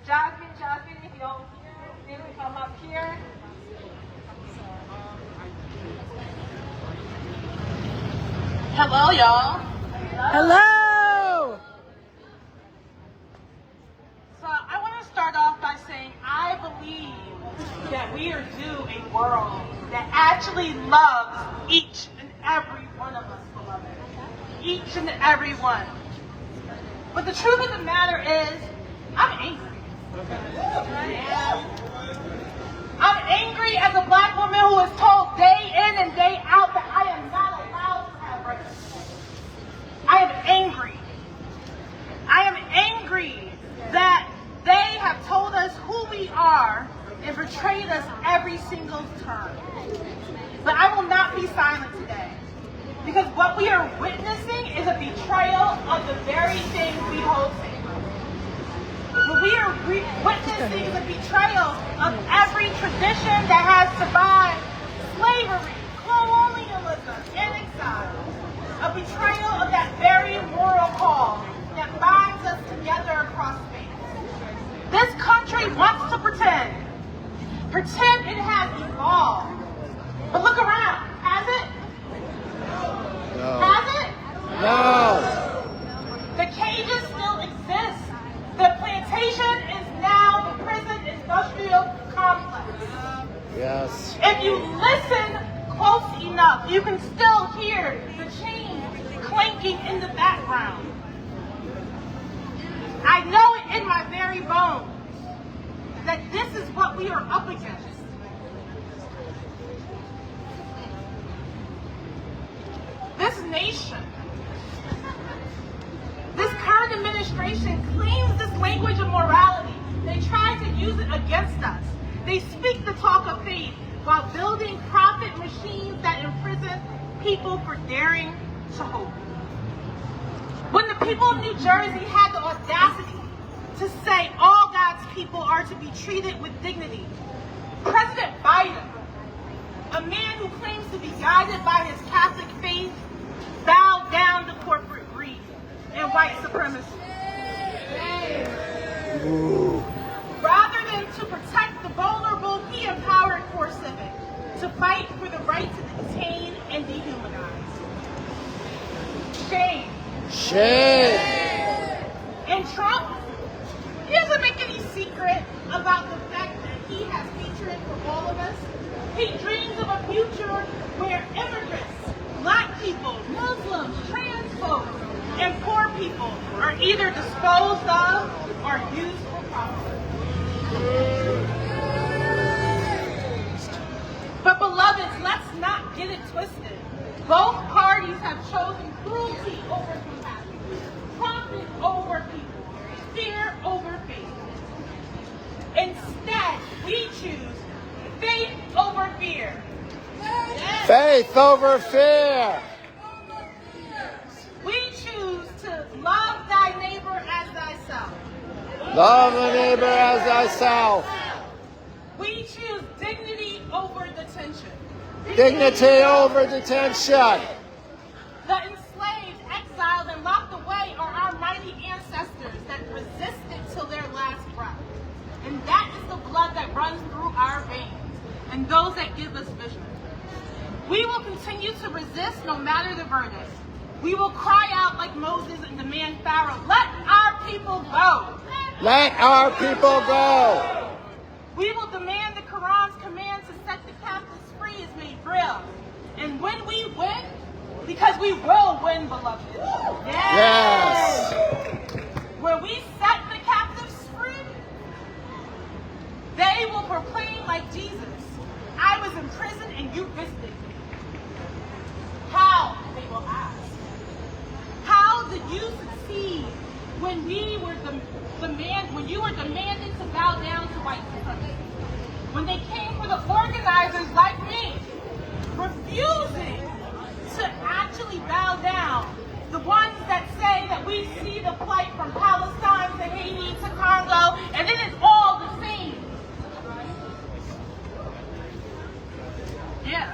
Jasmine, if you come up here. Hello, y'all. Hello! So I want to start off by saying I believe that we are due a world that actually loves each and every one of us, beloved. Each and every one. But the truth of the matter is, I'm angry. I'm angry as a black woman who is told day in and day out that I am not allowed to have rights. I am angry. I am angry that they have told us who we are and betrayed us every single turn. But I will not be silent today. Because what we are witnessing is a betrayal of the very thing we hold sacred. What we are witnessing is a betrayal of every tradition that has survived slavery, colonialism, and exile. A betrayal of that very moral call that binds us together across space. This country wants to pretend it has evolved. But look around, has it? No. Has it? No. The cages still exist. The plantation is now the prison industrial complex. Yes. If you listen close enough, you can still hear the chains clanking in the background. I know it in my very bones that this is what we are up against. This nation, this current administration claims this language of morality. They try to use it against us. They speak the talk of faith while building profit machines that imprison people for daring to hope. When the people of New Jersey had the audacity to say all God's people are to be treated with dignity, President Biden, a man who claims to be guided by his Catholic faith, bowed down to corporate greed and white supremacy. Ooh. Rather than to protect the vulnerable, he empowered CoreCivic to fight for the right to detain and dehumanize. Shame. Shame. And Trump, he doesn't make any secret about the fact that he has hatred for all of us. He dreams of a future where immigrants, black people, Muslims, trans folks, and poor people are either disposed of or used for profit. But beloveds, let's not get it twisted. Both parties have chosen cruelty over compassion, profit over people, fear over faith. Instead, we choose faith over fear. Faith over fear. We choose to love thy neighbor as thyself. Love the neighbor as thyself. We choose dignity over detention. Dignity over detention. The enslaved, exiled, and locked away are our mighty ancestors that resisted till their last breath. And that is the blood that runs through our veins and those that give us vision. We will continue to resist no matter the verdict. We will cry out like Moses and demand Pharaoh, let our people go. Let our people go. We will demand the Quran's command to set the captives free is made real. And when we win, because we will win, beloved. Yes. When we set the captives free, they will proclaim like Jesus, I was in prison and you visited me. How, they will ask. How did you succeed when you were demanded to bow down to white supremacy? When they came for the organizers like me, refusing to actually bow down, the ones that say that we see the plight from Palestine to Haiti to Congo, and it is all the same. Yeah.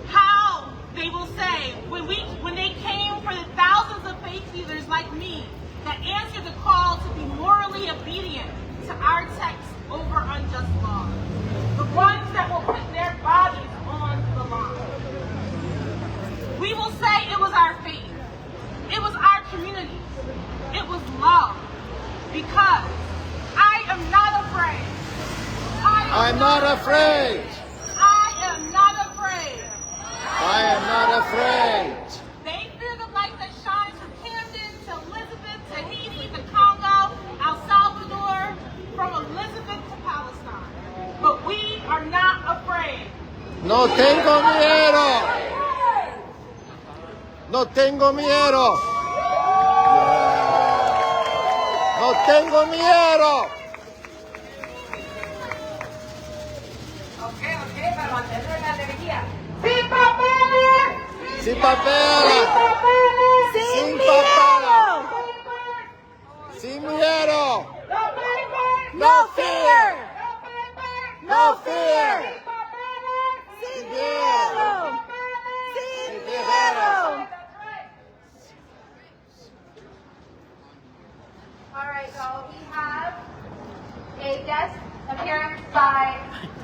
How, they will say, when they came for the thousands of faith healers like me that answered the call to be morally obedient to our text over unjust laws, the ones that will put their bodies on the line. We will say it was our faith, it was our community, it was love, because I am not afraid. I'm not afraid. I am not afraid. I am not afraid. They fear the light that shines from Camden to Elizabeth to Haiti to Congo, El Salvador, from Elizabeth to Palestine. But we are not afraid. No tengo miedo. No tengo miedo. No tengo miedo. Okay, para mantener la energía. ¡Sin papeles! Sin papeles. Sin miedo. Sin miedo. No fear! No fear. Sin miedo! Sin miedo! All right, so we have a guest appearance by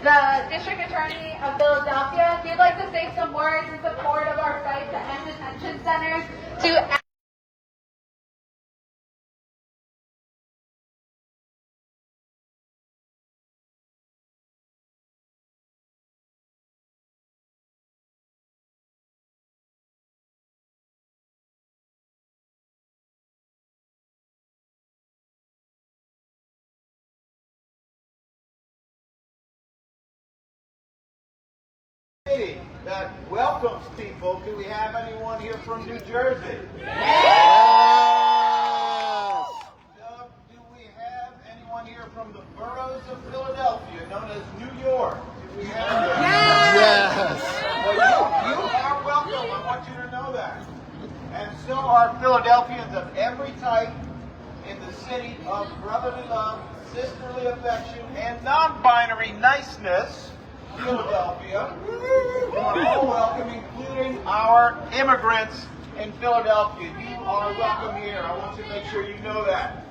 the District Attorney of Philadelphia. If you'd like to say some words in support of our fight to end detention centers, to that welcomes people. Do we have anyone here from New Jersey? Yes. Do we have anyone here from the boroughs of Philadelphia, known as New York? Do we have them? Yes. Well, you are welcome. I want you to know that. And so are Philadelphians of every type in the city of brotherly love, sisterly affection, and non-binary niceness. Philadelphia. You are all welcome, including our immigrants in Philadelphia. You are welcome here. I want you to make sure you know that.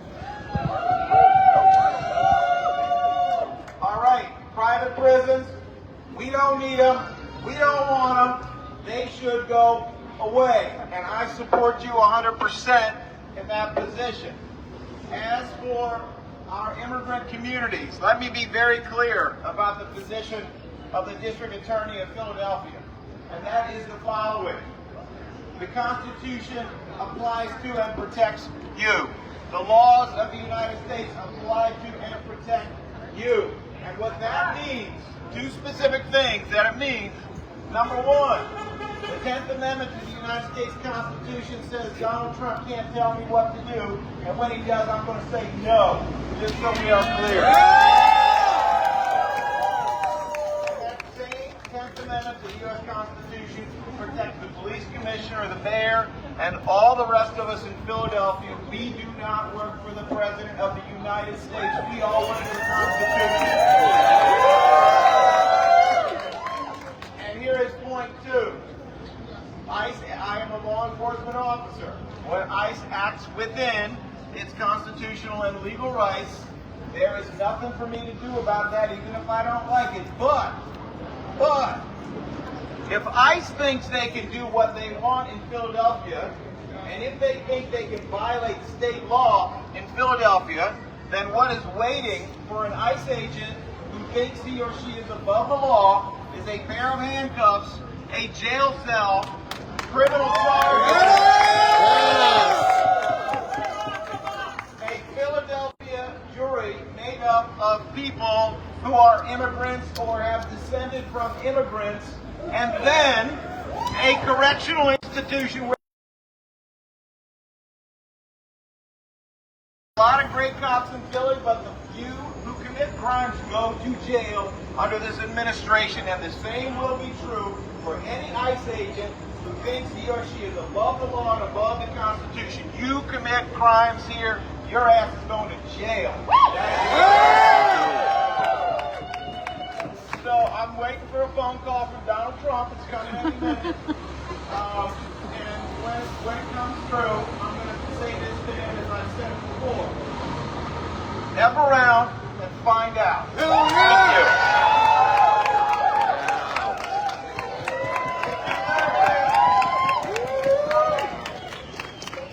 All right, private prisons, we don't need them. We don't want them. They should go away. And I support you 100% in that position. As for our immigrant communities, let me be very clear about the position of the District Attorney of Philadelphia, and that is the following. The Constitution applies to and protects you. The laws of the United States apply to and protect you. And what that means, two specific things that it means. Number one, the 10th Amendment to the United States Constitution says Donald Trump can't tell me what to do, and when he does, I'm going to say no, just so we are clear. Amendment to the U.S. Constitution protects the police commissioner, the mayor, and all the rest of us in Philadelphia, we do not work for the President of the United States. We all work for the Constitution. And here is point two. ICE, I am a law enforcement officer. When ICE acts within its constitutional and legal rights, there is nothing for me to do about that, even if I don't like it. But, if ICE thinks they can do what they want in Philadelphia, and if they think they can violate state law in Philadelphia, then what is waiting for an ICE agent who thinks he or she is above the law is a pair of handcuffs, a jail cell, criminal charges, a Philadelphia jury made up of people who are immigrants or have descended from immigrants, and then a correctional institution where a lot of great cops in Philly, but the few who commit crimes go to jail under this administration, and the same will be true for any ICE agent who thinks he or she is above the law and above the Constitution. You commit crimes here, your ass is going to jail. So I'm waiting for a phone call from Donald Trump. It's coming any minute. And when it comes through, I'm going to say this to him as I said it before. F around and find out. Thank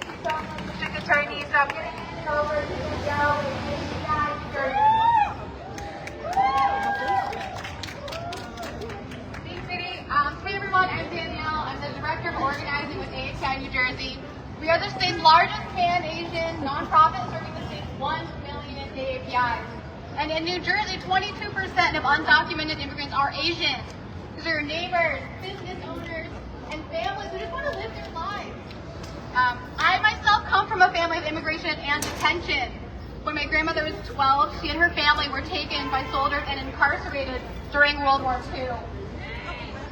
you. District attorneys, I'm going to hand it over to Miguel in Immigrant Justice. Hey everyone, I'm Danielle. I'm the Director of Organizing with AHI New Jersey. We are the state's largest pan-Asian nonprofit serving the state's 1 million APIs. And in New Jersey, 22% of undocumented immigrants are Asian. These are neighbors, business owners, and families who just want to live their lives. I myself come from a family of immigration and detention. When my grandmother was 12, she and her family were taken by soldiers and incarcerated during World War II.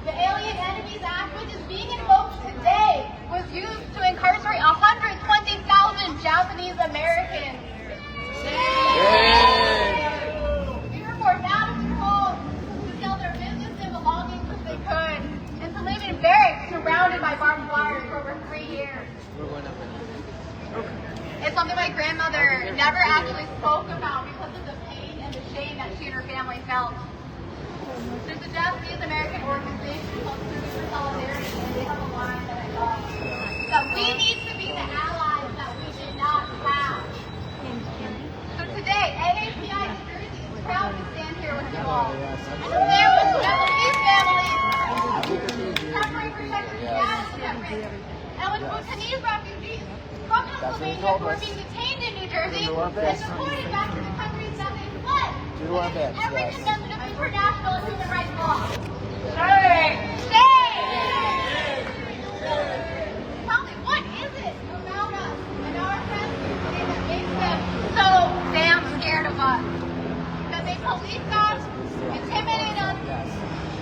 The Alien Enemies Act, which is being invoked today, was used to incarcerate 120,000 Japanese Americans. They were forced out of their homes to sell their business and belongings if they could, and to live in barracks surrounded by barbed wire for over 3 years. It's something my grandmother never actually spoke about because of the pain and the shame that she and her family felt. There's a Japanese American organization called Service for Solidarity, and they have a line that I love. That we need to be the allies that we did not have. So today, AAPI New Jersey is proud to stand here with you all. And to stand with Japanese families, temporary protected status immigrants, and with Bhutanese refugees from Pennsylvania who are being detained in New Jersey and deported back to the countries that they fled. Every defendant of international and human rights law. Shame! Tell me, what is it about us and our friends that makes them so damn scared of us? That they police us, intimidate us,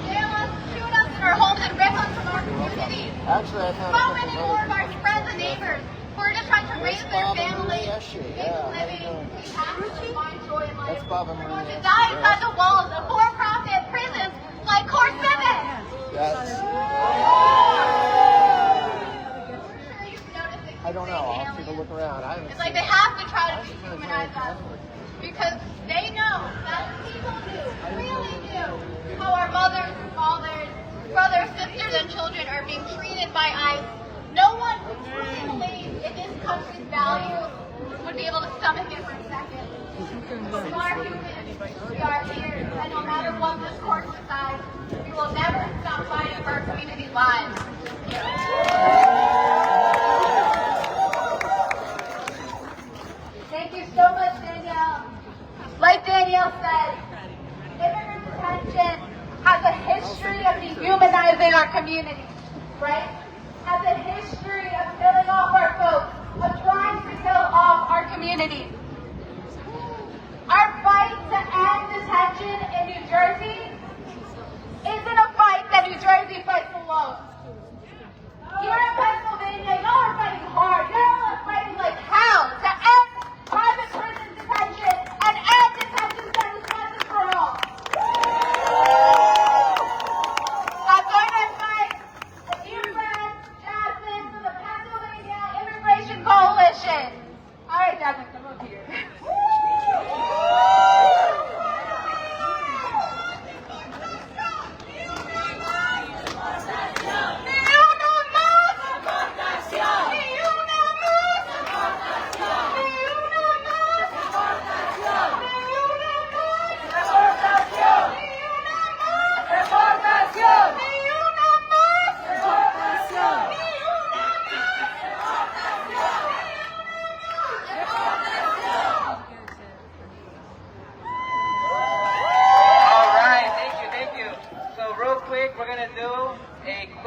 jail us, shoot us in our homes, and rip us from our communities. Actually, I've had So many more of our friends and neighbors who are just trying to raise their families, make a living, be happy, and find joy in life. We're going to die inside the walls of for-profit prisons like CoreCivic. I don't know. I'll take a look around. It's like they have to try to dehumanize us because they know that people really knew how our mothers, fathers, brothers, sisters, and children are being treated by ICE. No one who truly believes in this country's values would be able to stomach it for a second. But we are human. We are here. And no matter what this court decides, we will never stop fighting for our community's lives. Thank you so much, Danielle. Like Danielle said, immigrant detention has a history of dehumanizing our community, right? Has a history of killing off our folks, of trying to kill off our community. Our fight to end detention in New Jersey isn't a fight that New Jersey fights alone. Here in Pennsylvania, y'all are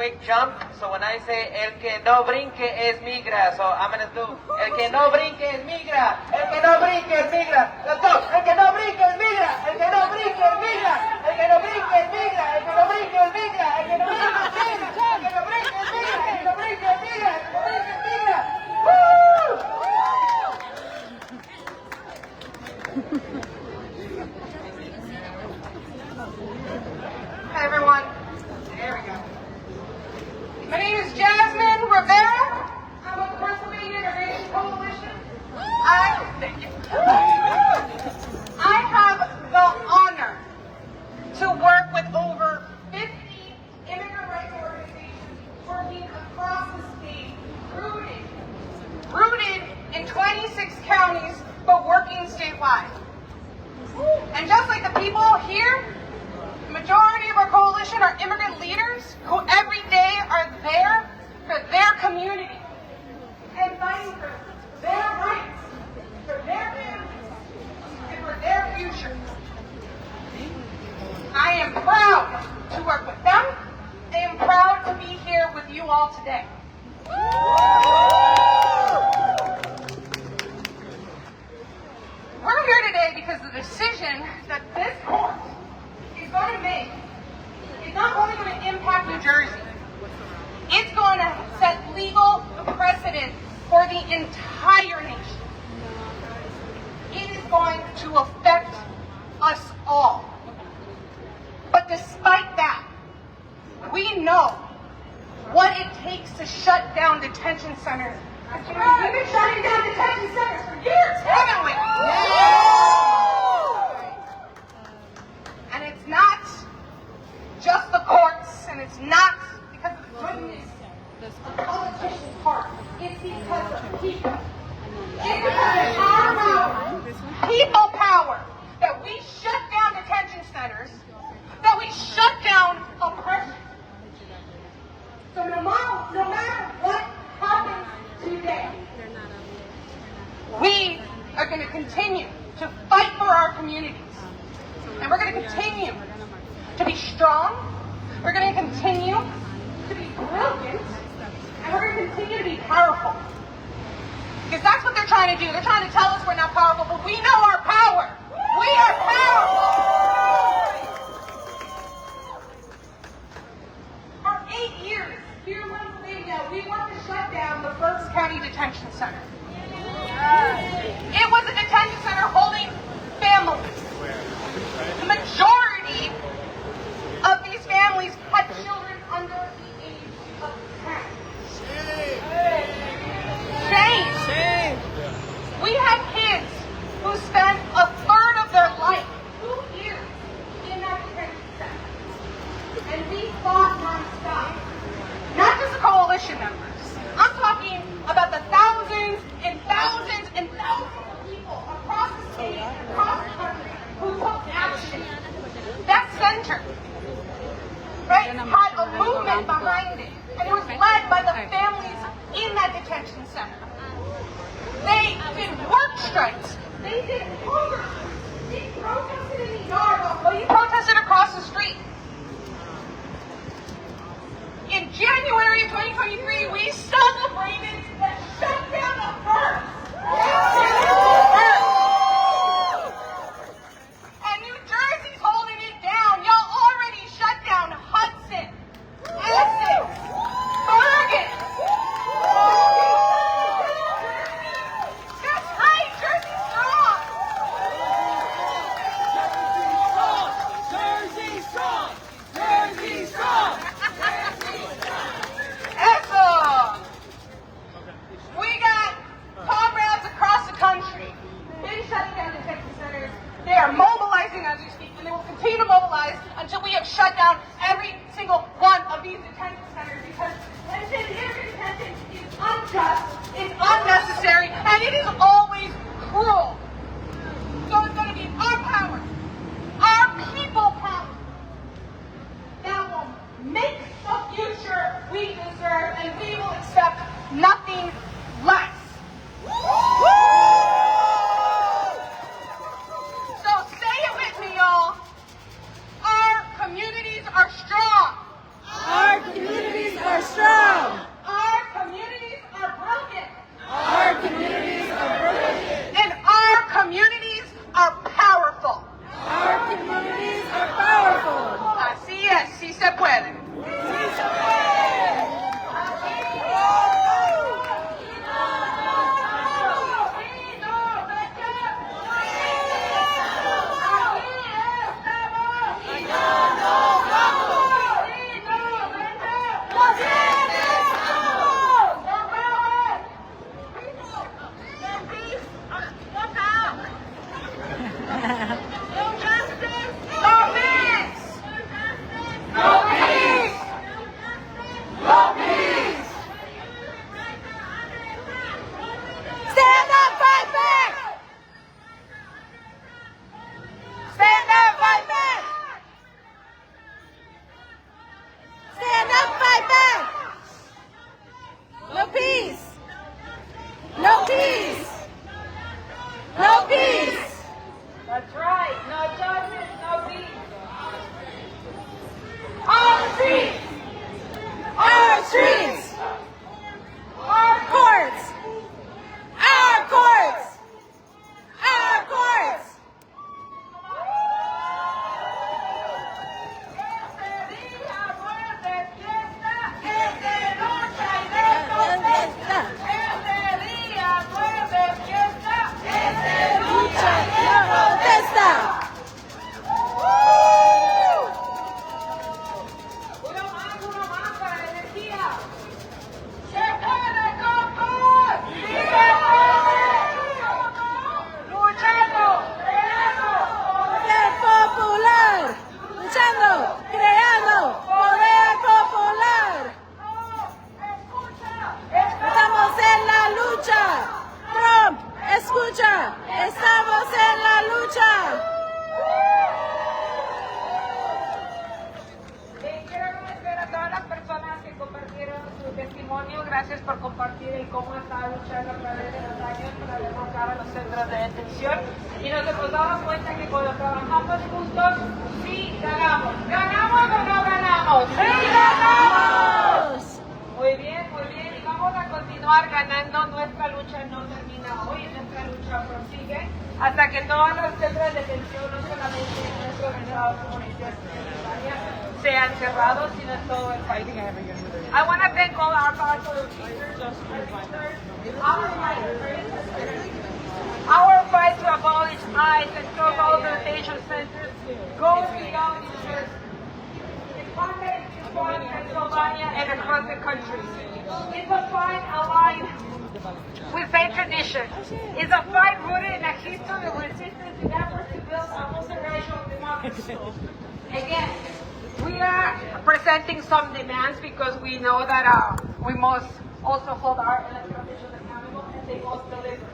quick jump. So when I say el que no brinque es migra, so I'm gonna do el que no brinque es migra, el que no brinque es migra. Let's go. El que no brinque es migra, el que no brinque es migra, el que no brinque es migra, el que no brinque es migra, el que no brinque es migra, el que no brinque es migra, el que no brinque es migra, el que no brinque es migra. Woo! Hi everyone. There we go. My name is Jasmine Rivera. I'm with the Pennsylvania Immigration Coalition. Thank you. I have the honor to work with over 50 immigrant rights organizations working across the state, rooted in 26 counties, but working statewide. And just like the people here, the majority of our coalition are immigrant leaders who every day are there for their community and fighting for their rights, for their families, and for their future. I am proud to work with them. I am proud to be here with you all today. We're here today because the decision that this court is going to make is not only going to impact New Jersey, it's going to set legal precedent for the entire nation. It is going to affect us all. But despite that, we know what it takes to shut down detention centers. We've been shutting down detention centers for years, haven't we? And it's not just the courts, and it's not because of the goodness of politicians' part. It's because of people. It's because of our power, people power, that we shut down detention centers, that we shut down oppression. So no matter what happens today, we are going to continue to fight for our communities. And we're going to continue to be strong. We're going to continue to be brilliant. And we're going to continue to be powerful. Because that's what they're trying to do. They're trying to tell us we're not powerful, but we know our power. We are powerful. For 8 years here in Pennsylvania, we worked to shut down the Berks County Detention Center. It was a detention center holding families. The majority of these families had children under the age of 10. Shame. We had kids who spent a third of their life, 2 years, in that detention center. And we fought nonstop. Not just the coalition members. I'm talking about the thousands and thousands and thousands of people across the state and across the country who took action. That center, right, had a movement behind it, and it was led by the families in that detention center. They did work strikes. They did hunger. They protested in the yard. Well, you protested across the street. In January of 2023, we celebrated the shutdown of Berks. And New Jersey's holding it down. Y'all already shut down Hudson, Essex, Bergen. That's right, Jersey's strong. Jersey strong! Jersey strong! Excellent. We got comrades across the country. They're shutting down detention centers. They are mobilizing as we speak, and they will continue to mobilize until we have shut down every single one of these detention centers, because detention is unjust, it's unnecessary, and it is always cruel. So it's going to be our power, our people power, that will make the future we deserve, and we will accept nothing less. So say it with me, y'all. Our communities are strong. Our communities No justice, no peace. Our streets! Our streets! Our courts! Our courts! Our courts! Este día fue de fiesta, es de lucha y de protesta. Este día fue de fiesta, es de lucha y de ¡Protesta! Uno más para la energía. ¡Se puede, compas! ¡Sí se puede! ¡Luchando! ¡Creando! ¡Poder popular! ¡Luchando! ¡Creando! ¡Poder popular! ¡Escucha! ¡Estamos en la lucha! ¡Trump, escucha! ¡Estamos en la lucha! Quiero agradecer a todas las personas que compartieron su testimonio. Gracias por compartir el cómo está luchando a través de los años para derrocar a los centros de detención. Y nos hemos dado cuenta que cuando trabajamos juntos, sí ganamos. ¿Ganamos o no ganamos? ¡Sí ganamos! Muy bien, muy bien. Y vamos a continuar ganando. Nuestra lucha no termina hoy. Nuestra lucha prosigue hasta que todos los centros de detención, no solamente en nuestros estados comunitarios, sean cerrados, sino en todo el país. I want to thank all our powerful teachers, our fight to abolish ICE and close all the detention centers goes beyond universities. It's funded in Pennsylvania and across the country. It's a fight aligned with faith tradition. It's a fight rooted in a history of resistance and efforts to build a multiracial democracy. Again, we are presenting some demands because we know that we must also hold our elected officials accountable and they must deliver.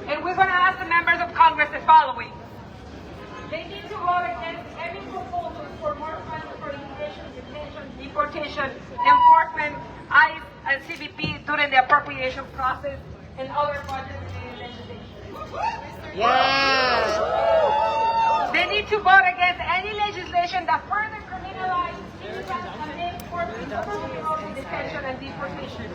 And we're going to ask the members of Congress the following. They need to vote against any proposals for more funds for immigration, detention, deportation, enforcement, ICE, and CBP during the appropriation process and other budget-related legislation. Yes! They need to vote against any legislation that further criminalizes immigrants and makes for detention and deportation.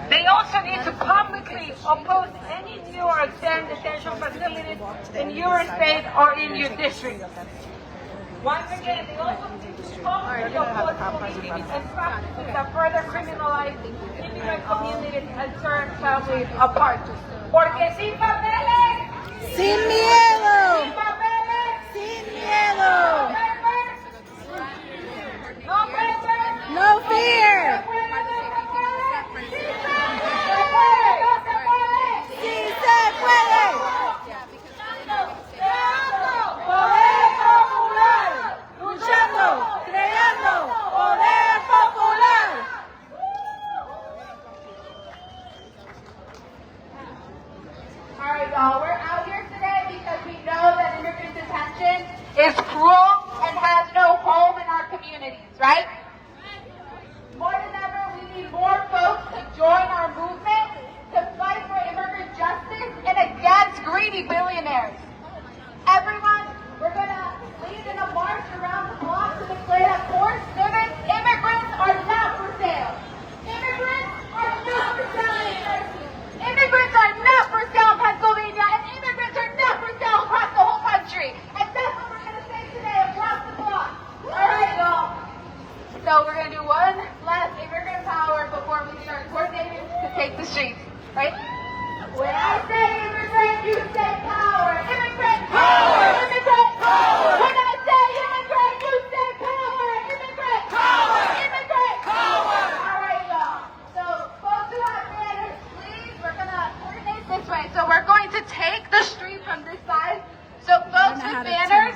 They also need to publicly oppose any new or extend detention facilities in your state or in your district. Once again, they also need to publicly oppose policies and practices that further criminalize immigrant communities and tear families apart. Porque sin papeles, ¡Sin miedo! sin papeles, ¡Sin miedo! no papers, ¡No fear! ¡Sí se puede! ¡Poder popular! ¡Luchando! ¡Creando! ¡Poder popular! All right, y'all, we're out here today because we know that immigrant detention is cruel and has no home in our communities, right? More than ever, we need more folks to join our movement to fight for immigrant justice and against greedy billionaires. Everyone, we're going to lead in a march around the block to declare that CoreCivic immigrants are not for sale. Immigrants are not for sale in Jersey. Immigrants are not for sale in Pennsylvania, and immigrants are not for sale across the whole country. And that's what we're going to say today across the block. All right, y'all. So we're going to do one last immigrant power before we start coordinating to take the streets, right? When I say immigrant, you say power. Immigrant power. Immigrant power. When I say immigrant, you say power. Immigrant power. Immigrant power. All right, y'all. So folks who have banners, please, we're going to coordinate this way. So we're going to take the street from this side. So folks with banners,